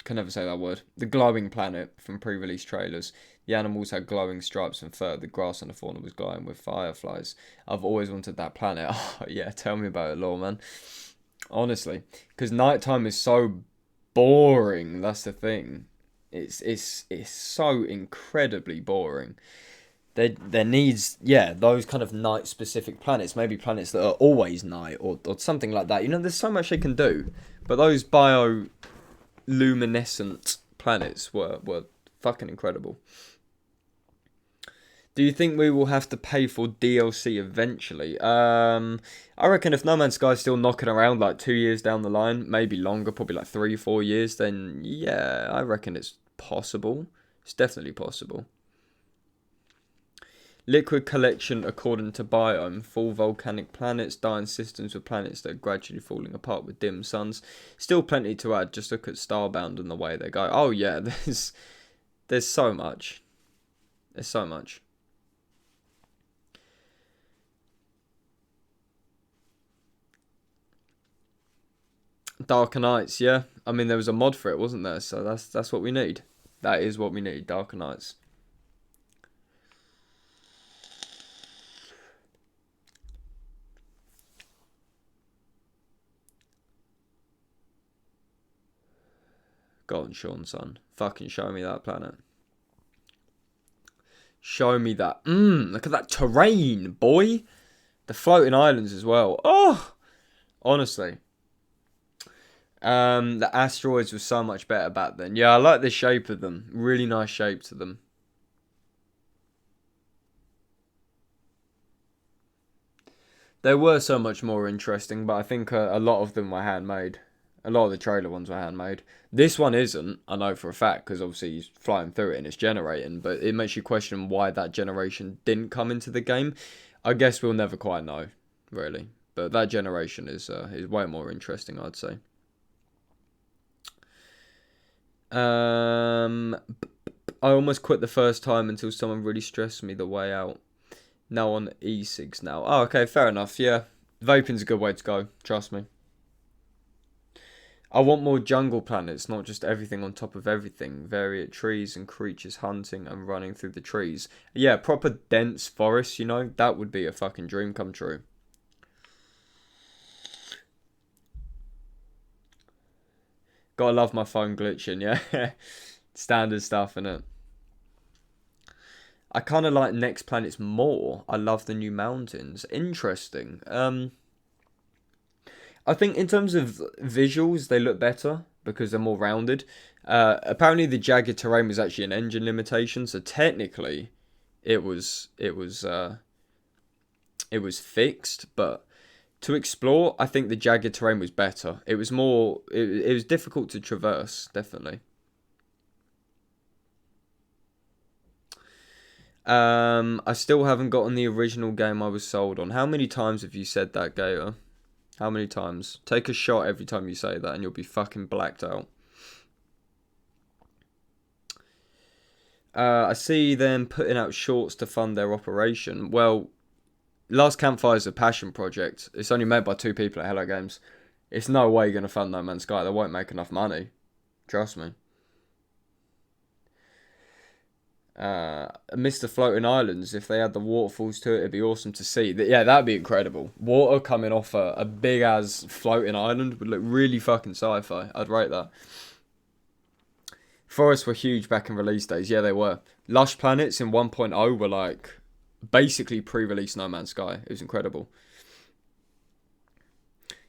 can never say that word. The glowing planet from pre-release trailers. The animals had glowing stripes and fur. The grass on the fauna was glowing with fireflies. I've always wanted that planet. Oh, yeah, tell me about it, man. Honestly, because nighttime is so boring. That's the thing. It's so incredibly boring. There needs, yeah, those kind of night specific planets, maybe planets that are always night or something like that. You know, there's so much they can do, but those bioluminescent planets were fucking incredible. Do you think we will have to pay for DLC eventually? I reckon if No Man's Sky is still knocking around like 2 years down the line, maybe longer, probably like 3-4 years, then yeah, I reckon it's possible. It's definitely possible. Liquid collection according to biome. Full volcanic planets, dying systems with planets that are gradually falling apart with dim suns. Still plenty to add. Just look at Starbound and the way they go. Oh yeah, there's so much. There's so much. Darker Nights, yeah. I mean, there was a mod for it, wasn't there? So that's what we need. That is what we need, Darker Nights. Go on, Sean, son. Fucking show me that planet. Show me that. Look at that terrain, boy. The floating islands as well. Oh, honestly. The asteroids were so much better back then. Yeah, I like the shape of them. Really nice shape to them. They were so much more interesting, but I think a lot of them were handmade. A lot of the trailer ones were handmade. This one isn't, I know for a fact, because obviously he's flying through it and it's generating, but it makes you question why that generation didn't come into the game. I guess we'll never quite know, really. But that generation is way more interesting, I'd say. I almost quit the first time until someone really stressed me the way out. Now on e-cigs now. Oh, okay, fair enough, yeah. Vaping's a good way to go, trust me. I want more jungle planets, not just everything on top of everything. Varied trees and creatures hunting and running through the trees. Yeah, proper dense forests, you know? That would be a fucking dream come true. Gotta love my phone glitching, yeah? Standard stuff, innit? I kind of like Next Planets more. I love the new mountains. Interesting. I think in terms of visuals, they look better because they're more rounded. Apparently, the jagged terrain was actually an engine limitation, so technically, it was fixed. But to explore, I think the jagged terrain was better. It was more. It was difficult to traverse, definitely. I still haven't gotten the original game I was sold on. How many times have you said that, Gator? How many times? Take a shot every time you say that and you'll be fucking blacked out. I see them putting out shorts to fund their operation. Well, Last Campfire is a passion project. It's only made by 2 people at Hello Games. It's no way you're going to fund No Man's Sky. They won't make enough money. Trust me. Mr. Floating Islands, if they had the waterfalls to it, it'd be awesome to see. Yeah, that'd be incredible. Water coming off a big as floating island would look really fucking sci-fi. I'd rate that. Forests were huge back in release days. Yeah, they were. Lush planets in 1.0 were like basically pre-release No Man's Sky. It was incredible.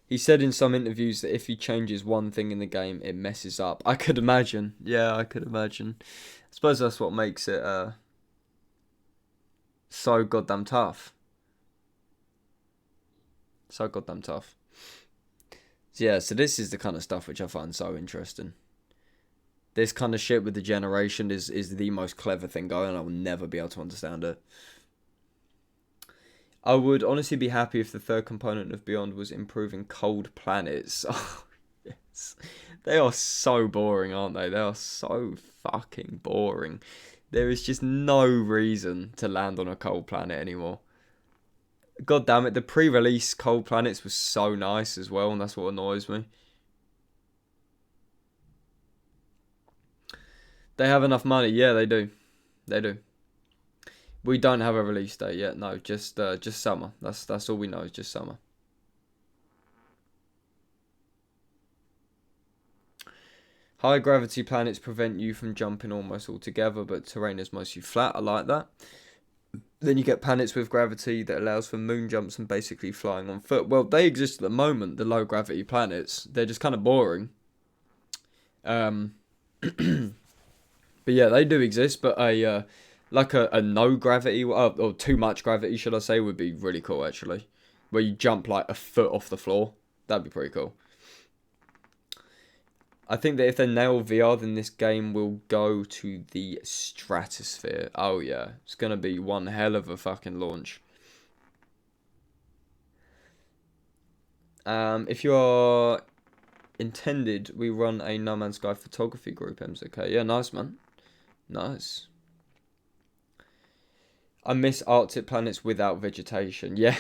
He said in some interviews that if he changes one thing in the game, it messes up. I could imagine. Yeah, I could imagine. I suppose that's what makes it so goddamn tough. So goddamn tough. Yeah, so this is the kind of stuff which I find so interesting. This kind of shit with the generation is the most clever thing going. I will never be able to understand it. I would honestly be happy if the third component of Beyond was improving cold planets. Oh, yes. They are so boring, aren't they? They are so fucking boring. There is just no reason to land on a cold planet anymore. God damn it, the pre-release cold planets was so nice as well, and that's what annoys me. They have enough money. Yeah, they do. They do. We don't have a release date yet. No, just summer. That's all we know. Is just summer. High gravity planets prevent you from jumping almost altogether, but terrain is mostly flat. I like that. Then you get planets with gravity that allows for moon jumps and basically flying on foot. Well, they exist at the moment, the low gravity planets. They're just kind of boring. But yeah, they do exist, but like a no gravity, or too much gravity, should I say, would be really cool, actually. Where you jump like a foot off the floor. That'd be pretty cool. I think that if they nail VR, then this game will go to the stratosphere. Oh yeah, it's going to be one hell of a fucking launch. If you are intended, we run a No Man's Sky photography group, MZK. Yeah, nice, man. Nice. I miss Arctic planets without vegetation. Yeah,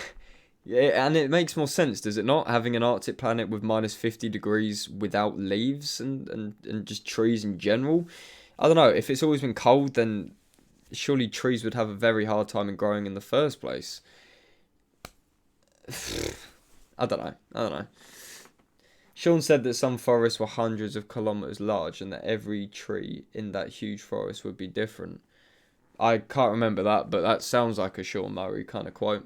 Yeah, and it makes more sense, does it not? Having an Arctic planet with minus 50 degrees without leaves and just trees in general. I don't know. If it's always been cold, then surely trees would have a very hard time in growing in the first place. I don't know. I don't know. Sean said that some forests were hundreds of kilometers large and that every tree in that huge forest would be different. I can't remember that, but that sounds like a Sean Murray kind of quote.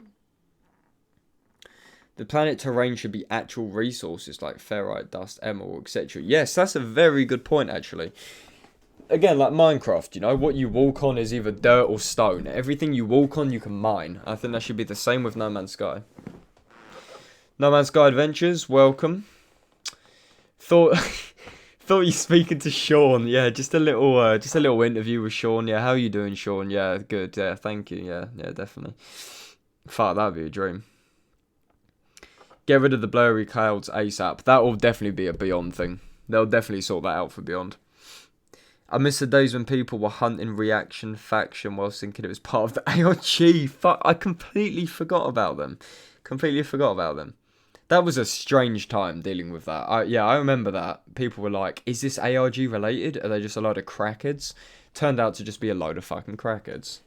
The planet terrain should be actual resources like ferrite, dust, emerald, etc. Yes, that's a very good point, actually. Again, like Minecraft, you know, what you walk on is either dirt or stone. Everything you walk on, you can mine. I think that should be the same with No Man's Sky. No Man's Sky Adventures, welcome. Thought you're speaking to Sean. Yeah, just a little interview with Sean. Yeah, how are you doing, Sean? Yeah, good. Yeah, thank you. Yeah, definitely. Fuck, that'd be a dream. Get rid of the blurry clouds ASAP. That will definitely be a Beyond thing. They'll definitely sort that out for Beyond. I miss the days when people were hunting reaction faction whilst thinking it was part of the ARG. Fuck, I completely forgot about them. That was a strange time dealing with that. I remember that. People were like, is this ARG related? Are they just a load of crackheads? Turned out to just be a load of fucking crackheads.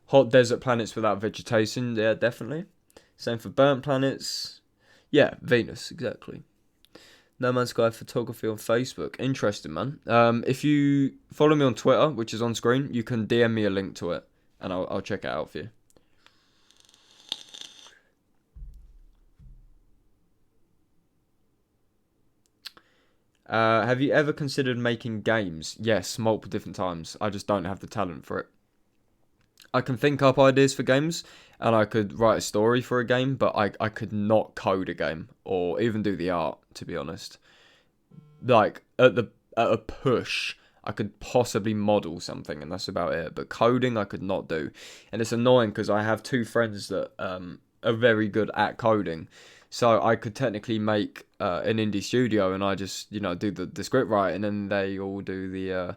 Hot desert planets without vegetation. Yeah, definitely. Same for burnt planets. Yeah, Venus, exactly. No Man's Sky photography on Facebook. Interesting, man. If you follow me on Twitter, which is on screen, you can DM me a link to it, and I'll check it out for you. Have you ever considered making games? Yes, multiple different times. I just don't have the talent for it. I can think up ideas for games, and I could write a story for a game, but I could not code a game or even do the art, to be honest. Like at a push, I could possibly model something, and that's about it. But coding, I could not do, and it's annoying because I have two friends that are very good at coding, so I could technically make an indie studio, and I just do the script writing, and they all do the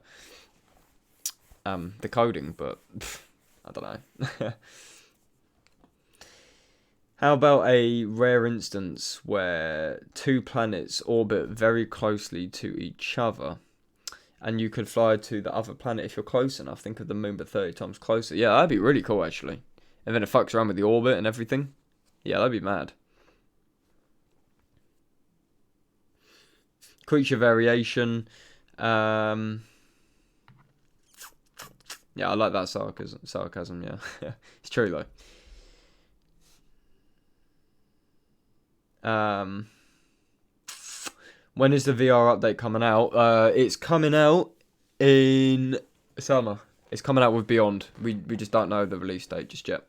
coding, but. I don't know. How about a rare instance where two planets orbit very closely to each other and you could fly to the other planet if you're close enough? Think of the moon but 30 times closer. Yeah, that'd be really cool, actually. And then it fucks around with the orbit and everything. Yeah, that'd be mad. Creature variation. Yeah, I like that sarcasm, yeah. It's true, though. When is the VR update coming out? It's coming out in summer. It's coming out with Beyond. We just don't know the release date just yet.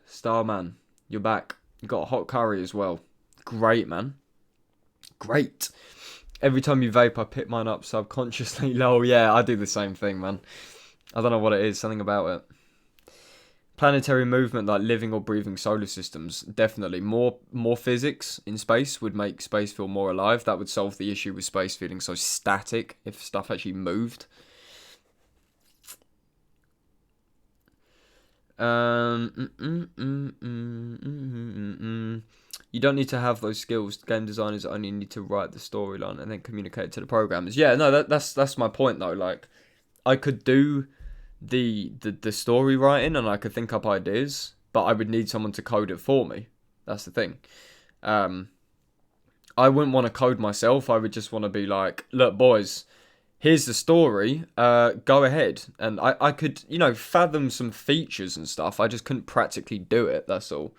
Starman, you're back. You got a hot curry as well. Great, man. Great. Every time you vape, I pick mine up subconsciously. Lol, yeah, I do the same thing, man. I don't know what it is, something about it. Planetary movement, like living or breathing solar systems, definitely. More physics in space would make space feel more alive. That would solve the issue with space feeling so static if stuff actually moved. You don't need to have those skills. Game designers only need to write the storyline and then communicate to the programmers. Yeah, no, that's my point though. Like, I could do the story writing and I could think up ideas, but I would need someone to code it for me. That's the thing. I wouldn't want to code myself. I would just want to be like, look, boys, here's the story. Go ahead. And I could, fathom some features and stuff. I just couldn't practically do it. That's all.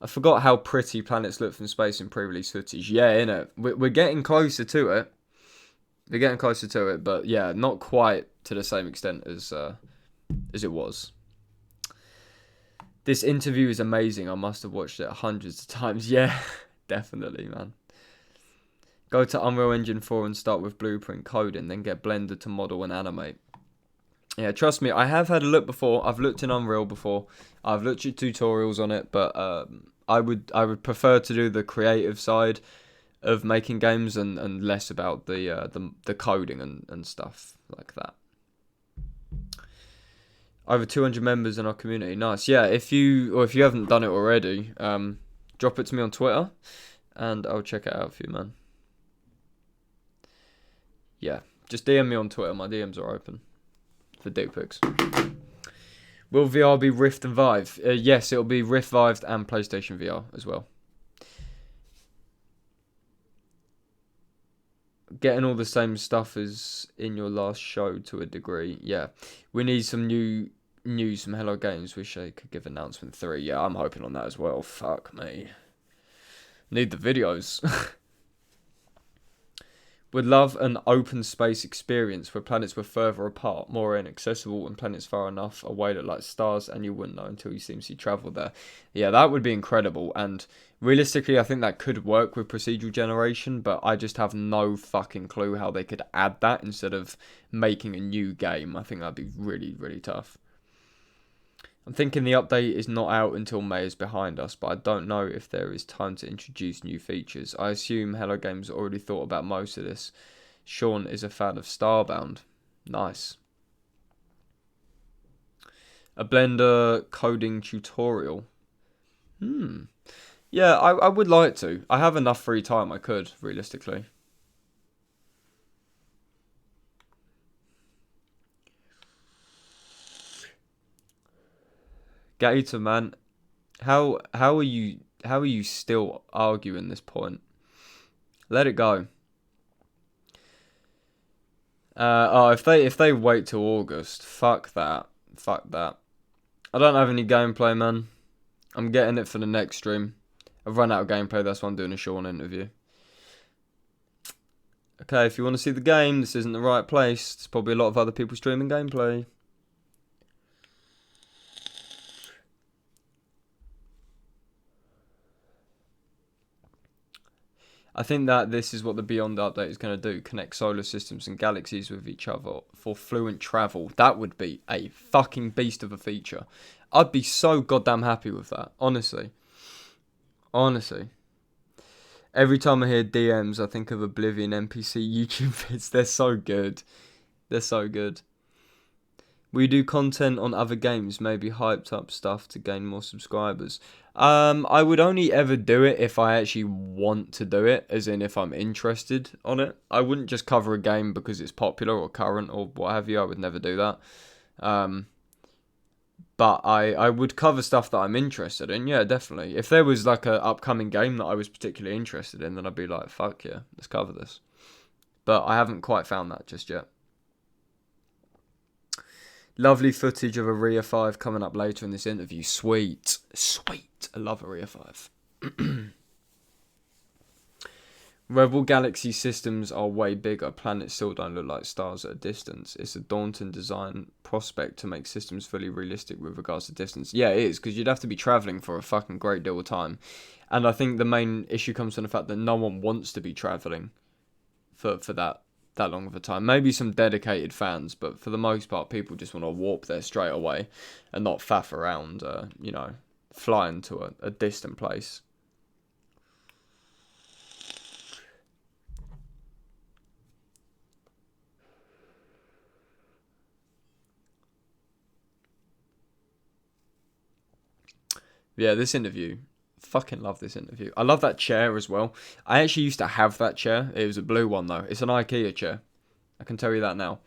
I forgot how pretty planets look from space in pre-release footage. Yeah, innit? We're getting closer to it. We're getting closer to it, but yeah, not quite to the same extent as it was. This interview is amazing. I must have watched it hundreds of times. Yeah, definitely, man. Go to Unreal Engine 4 and start with blueprint coding, then get Blender to model and animate. Yeah, trust me, I have had a look before. I've looked in Unreal before. I've looked at tutorials on it, but I would prefer to do the creative side. of making games and less about the coding and stuff like that. Over 200 members in our community. Nice. Yeah, if you haven't done it already, drop it to me on Twitter and I'll check it out for you, man. Yeah, just DM me on Twitter. My DMs are open for dick pics. Will VR be Rift and Vive? Yes, it'll be Rift, Vive, and PlayStation VR as well. Getting all the same stuff as in your last show to a degree. Yeah, we need some new news from Hello Games. Wish they could give announcement 3. Yeah, I'm hoping on that as well. Fuck me. Need the videos. Would love an open space experience where planets were further apart, more inaccessible, and planets far enough away that like stars, and you wouldn't know until you seamlessly travel there. Yeah, that would be incredible. And realistically, I think that could work with procedural generation, but I just have no fucking clue how they could add that instead of making a new game. I think that'd be really, really tough. I'm thinking the update is not out until May is behind us, but I don't know if there is time to introduce new features. I assume Hello Games already thought about most of this. Sean is a fan of Starbound. Nice. A Blender coding tutorial. Yeah, I would like to. I have enough free time I could, realistically. Gator, man, how are you still arguing this point? Let it go. If they wait till August, fuck that. Fuck that. I don't have any gameplay, man. I'm getting it for the next stream. I've run out of gameplay, that's why I'm doing a Sean interview. Okay, if you want to see the game, this isn't the right place. There's probably a lot of other people streaming gameplay. I think that this is what the Beyond update is going to do. Connect solar systems and galaxies with each other for fluent travel. That would be a fucking beast of a feature. I'd be so goddamn happy with that. Honestly. Every time I hear DMs, I think of Oblivion NPC YouTube vids. They're so good. We do content on other games, maybe hyped up stuff to gain more subscribers. I would only ever do it if I actually want to do it, as in if I'm interested on it. I wouldn't just cover a game because it's popular or current or what have you. I would never do that. But I would cover stuff that I'm interested in. Yeah, definitely. If there was like a upcoming game that I was particularly interested in, then I'd be like, fuck yeah, let's cover this. But I haven't quite found that just yet. Lovely footage of Area 5 coming up later in this interview. Sweet. I love Area 5. Rebel Galaxy systems are way bigger. Planets still don't look like stars at a distance. It's a daunting design prospect to make systems fully realistic with regards to distance. Yeah, it is, because you'd have to be travelling for a fucking great deal of time. And I think the main issue comes from the fact that no one wants to be travelling for that long of a time. Maybe some dedicated fans, but for the most part, people just want to warp there straight away and not faff around, flying to a distant place. Yeah, this interview. Fucking love this interview. I love that chair as well. I actually used to have that chair. It was a blue one though. It's an IKEA chair. I can tell you that now.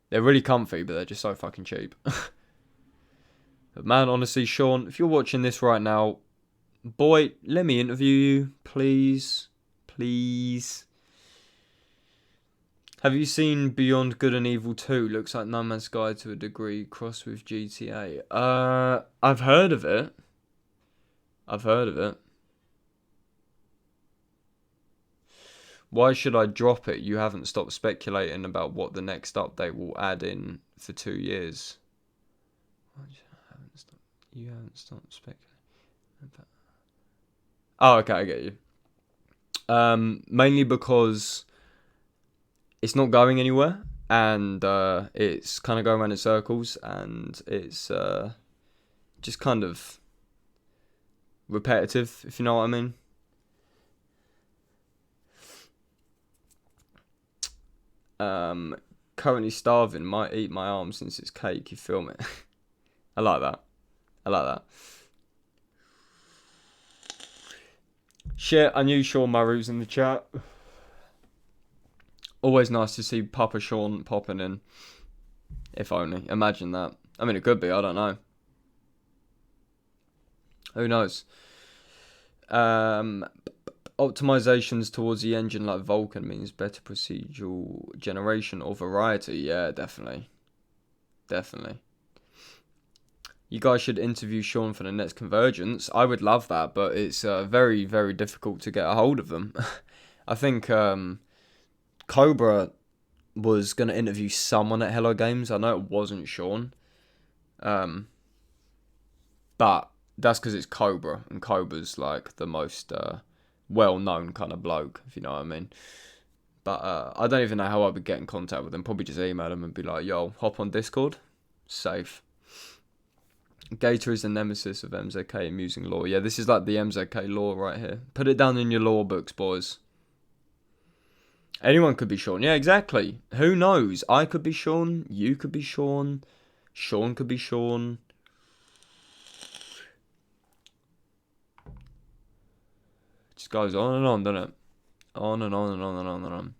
They're really comfy, but they're just so fucking cheap. But man, honestly, Sean, if you're watching this right now, boy, let me interview you, please. Please. Have you seen Beyond Good and Evil 2? Looks like No Man's Sky to a degree, crossed with GTA. I've heard of it. Why should I drop it? You haven't stopped speculating about what the next update will add in for 2 years. You haven't stopped speculating about... Oh, okay, I get you. Mainly because it's not going anywhere, and it's kind of going around in circles, and it's just kind of repetitive, if you know what I mean. Currently starving. Might eat my arm since it's cake. You feel me? I like that. I like that. Shit, I knew Sean Murray was in the chat. Always nice to see Papa Sean popping in. If only. Imagine that. I mean, it could be. I don't know. Who knows? Optimizations towards the engine like Vulkan means better procedural generation or variety. Yeah, definitely. Definitely. You guys should interview Sean for the next Convergence. I would love that, but it's very, very difficult to get a hold of them. I think Cobra was going to interview someone at Hello Games. I know it wasn't Sean. But that's because it's Cobra, and Cobra's like the most well-known kind of bloke, if you know what I mean. But I don't even know how I would get in contact with him. Probably just email him and be like, yo, hop on Discord. Safe. Gator is the nemesis of MZK in musing lore. Yeah, this is like the MZK lore right here. Put it down in your lore books, boys. Anyone could be Sean. Yeah, exactly. Who knows? I could be Sean. You could be Sean. Sean could be Sean. Just goes on and on, doesn't it? On and on and on and on and on.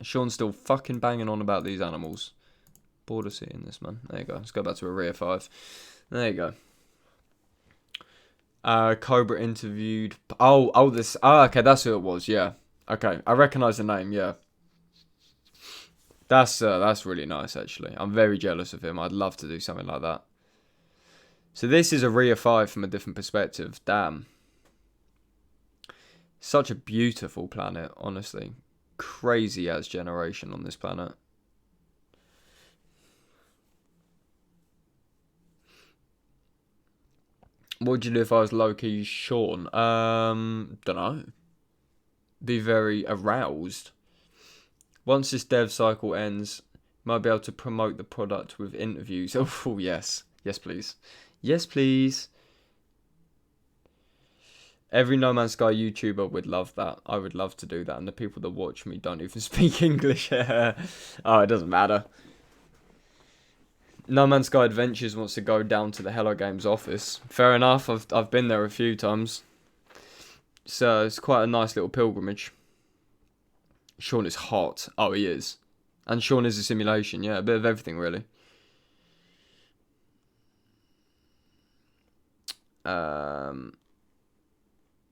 Sean's still fucking banging on about these animals. Bored of seeing this, man. There you go. Let's go back to Area 5. There you go. Cobra interviewed... this... okay, that's who it was, yeah. Okay, I recognise the name, yeah. That's really nice, actually. I'm very jealous of him. I'd love to do something like that. So this is Area 5 from a different perspective. Damn. Such a beautiful planet, honestly. Crazy as generation on this planet. What would you do if I was low-key Sean? Dunno. Be very aroused. Once this dev cycle ends, might be able to promote the product with interviews. Oh, yes. Yes, please. Yes, please. Every No Man's Sky YouTuber would love that. I would love to do that. And the people that watch me don't even speak English. Oh, it doesn't matter. No Man's Sky Adventures wants to go down to the Hello Games office. Fair enough. I've been there a few times. So it's quite a nice little pilgrimage. Sean is hot. Oh, he is. And Sean is a simulation. Yeah, a bit of everything, really.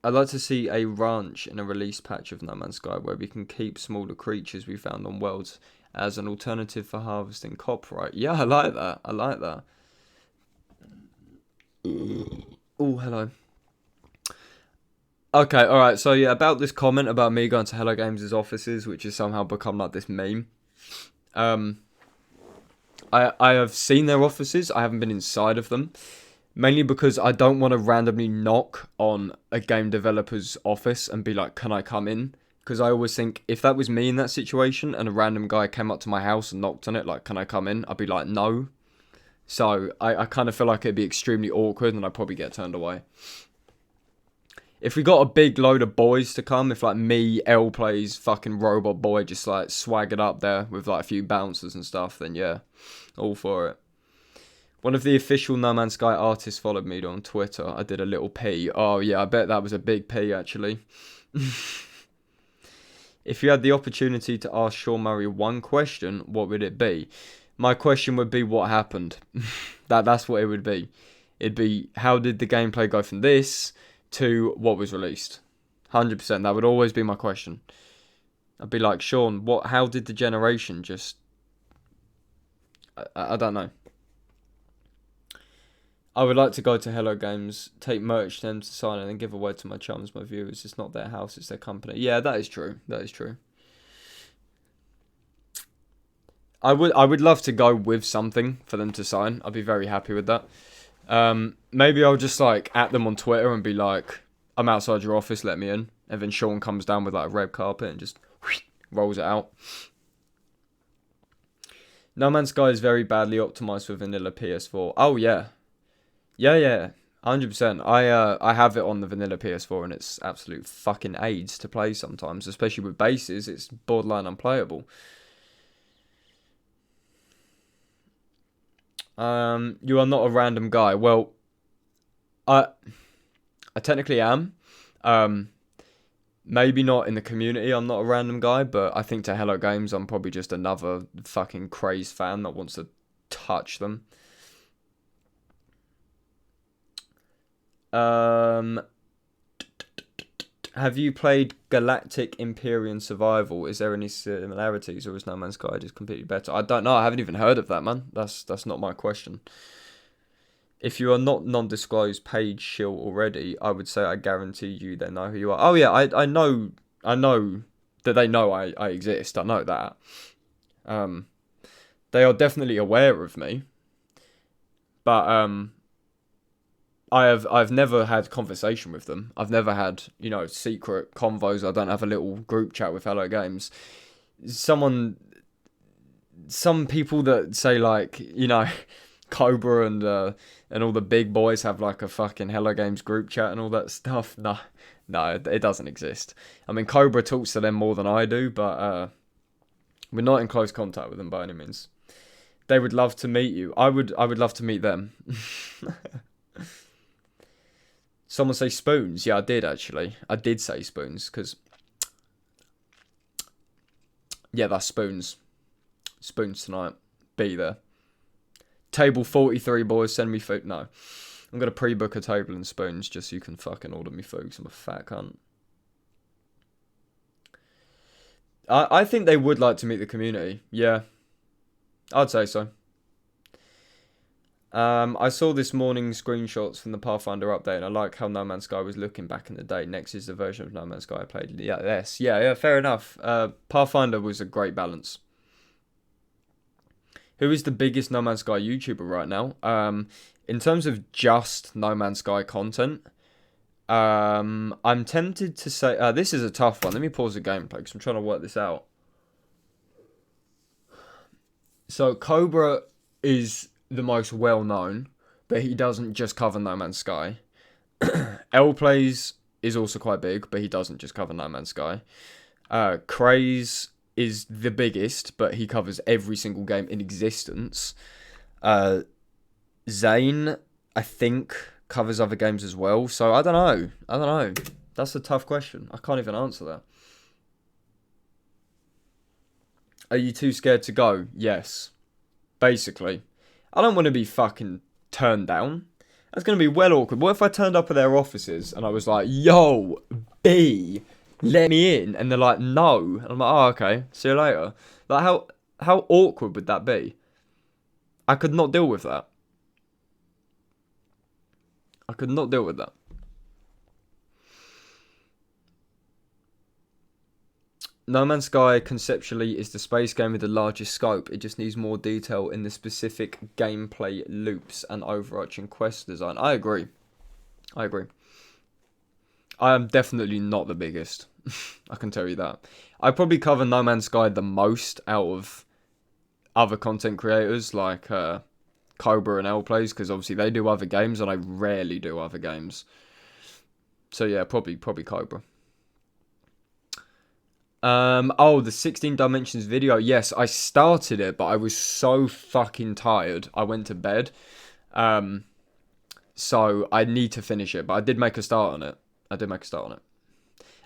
I'd like to see a ranch in a release patch of No Man's Sky where we can keep smaller creatures we found on worlds as an alternative for harvesting copyright. Yeah, I like that. I like that. Oh, hello. Okay, alright, so yeah, about this comment about me going to Hello Games' offices, which has somehow become like this meme. I have seen their offices, I haven't been inside of them. Mainly because I don't want to randomly knock on a game developer's office and be like, can I come in? Because I always think, if that was me in that situation and a random guy came up to my house and knocked on it, like, can I come in? I'd be like, no. So I kind of feel like it'd be extremely awkward and I'd probably get turned away. If we got a big load of boys to come, if like me, L plays, fucking Robot Boy just like swaggered up there with like a few bouncers and stuff, then yeah, all for it. One of the official No Man's Sky artists followed me on Twitter. I did a little P. Oh yeah, I bet that was a big P actually. If you had the opportunity to ask Sean Murray one question, what would it be? My question would be what happened. That's what it would be. It'd be how did the gameplay go from this to what was released? 100%. That would always be my question. I'd be like, Sean, how did the generation just... I don't know. I would like to go to Hello Games, take merch to them to sign and then give away to my chums, my viewers. It's not their house, it's their company. Yeah, that is true. That is true. I would love to go with something for them to sign. I'd be very happy with that. Maybe I'll just like at them on Twitter and be like, I'm outside your office, let me in. And then Sean comes down with like a red carpet and just rolls it out. No Man's Sky is very badly optimized for vanilla PS4. Oh yeah. Yeah, 100%. I have it on the vanilla PS4 and it's absolute fucking AIDS to play sometimes, especially with bases. It's borderline unplayable. You are not a random guy. Well, I I technically am. Um, Maybe not in the community. I'm not a random guy, but I think to Hello Games, I'm probably just another fucking crazed fan that wants to touch them. Um, have you played Galactic Empyrean Survival? Is there any similarities, or is No Man's Sky just completely better? I don't know. I haven't even heard of that, man. That's not my question. If you are not non-disclosed page shill already, I would say I guarantee you they know who you are. Oh yeah, I know that they know I exist. I know that. Um, they are definitely aware of me, but I've never had conversation with them. I've never had, secret convos. I don't have a little group chat with Hello Games. Some people that say like, Cobra and all the big boys have like a fucking Hello Games group chat and all that stuff. No, it doesn't exist. I mean, Cobra talks to them more than I do, but we're not in close contact with them by any means. They would love to meet you. I would love to meet them. Someone say spoons. Yeah, I did actually. I did say spoons because, yeah, that's spoons. Spoons tonight. Be there. Table 43, boys. Send me food. No. I'm going to pre-book a table and spoons just so you can fucking order me food because I'm a fat cunt. I think they would like to meet the community. Yeah. I'd say so. I saw this morning screenshots from the Pathfinder update, and I like how No Man's Sky was looking back in the day. Next is the version of No Man's Sky I played. Yeah, yes. Yeah, fair enough. Pathfinder was a great balance. Who is the biggest No Man's Sky YouTuber right now? In terms of just No Man's Sky content, I'm tempted to say... this is a tough one. Let me pause the gameplay because I'm trying to work this out. So, Cobra is the most well-known, but he doesn't just cover No Man's Sky. L-Plays is also quite big, but he doesn't just cover No Man's Sky. Craze is the biggest, but he covers every single game in existence. Zane, I think, covers other games as well. So I don't know. That's a tough question. I can't even answer that. Are you too scared to go? Yes. Basically. I don't want to be fucking turned down. That's going to be well awkward. What if I turned up at their offices and I was like, yo, B, let me in? And they're like, no. And I'm like, oh, okay. See you later. Like, how awkward would that be? I could not deal with that. I could not deal with that. No Man's Sky conceptually is the space game with the largest scope. It just needs more detail in the specific gameplay loops and overarching quest design. I agree. I am definitely not the biggest. I can tell you that. I probably cover No Man's Sky the most out of other content creators like Cobra and L-Plays, because obviously they do other games and I rarely do other games. So yeah, probably Cobra. The 16 Dimensions video. Yes, I started it, but I was so fucking tired. I went to bed. So I need to finish it, but I did make a start on it.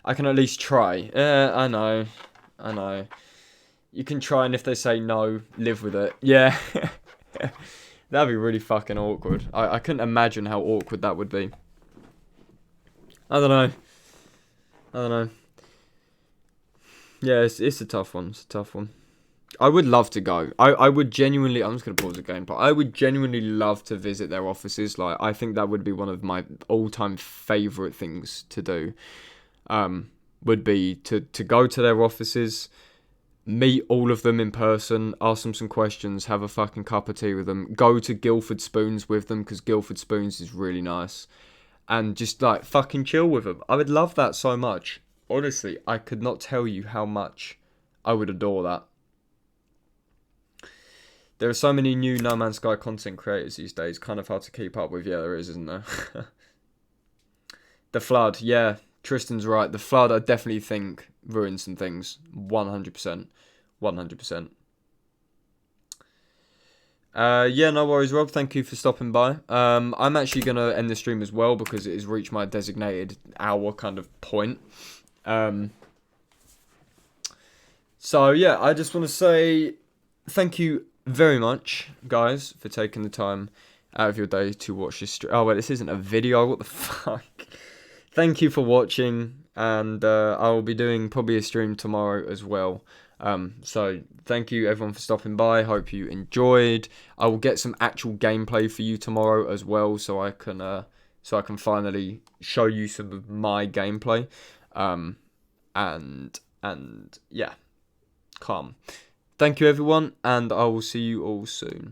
I can at least try. I know. You can try, and if they say no, live with it. Yeah. That'd be really fucking awkward. I couldn't imagine how awkward that would be. I don't know. Yeah, it's a tough one. I would love to go. I would genuinely... I'm just going to pause the gameplay. I would genuinely love to visit their offices. Like, I think that would be one of my all-time favourite things to do. Would be to go to their offices, meet all of them in person, ask them some questions, have a fucking cup of tea with them, go to Guildford Spoons with them, because Guildford Spoons is really nice, and just, like, fucking chill with them. I would love that so much. Honestly, I could not tell you how much I would adore that. There are so many new No Man's Sky content creators these days, kind of hard to keep up with. Yeah, there is, isn't there? The Flood, yeah, Tristan's right. The Flood, I definitely think, ruins some things. 100%. Yeah, no worries, Rob. Thank you for stopping by. I'm actually gonna end the stream as well because it has reached my designated hour kind of point. Um, so yeah, I just want to say thank you very much, guys, for taking the time out of your day to watch this stream. Oh wait, this isn't a video. What the fuck? Thank you for watching, and I will be doing probably a stream tomorrow as well. So thank you everyone for stopping by. Hope you enjoyed. I will get some actual gameplay for you tomorrow as well, so I can finally show you some of my gameplay. And yeah, calm. Thank you everyone, and I will see you all soon.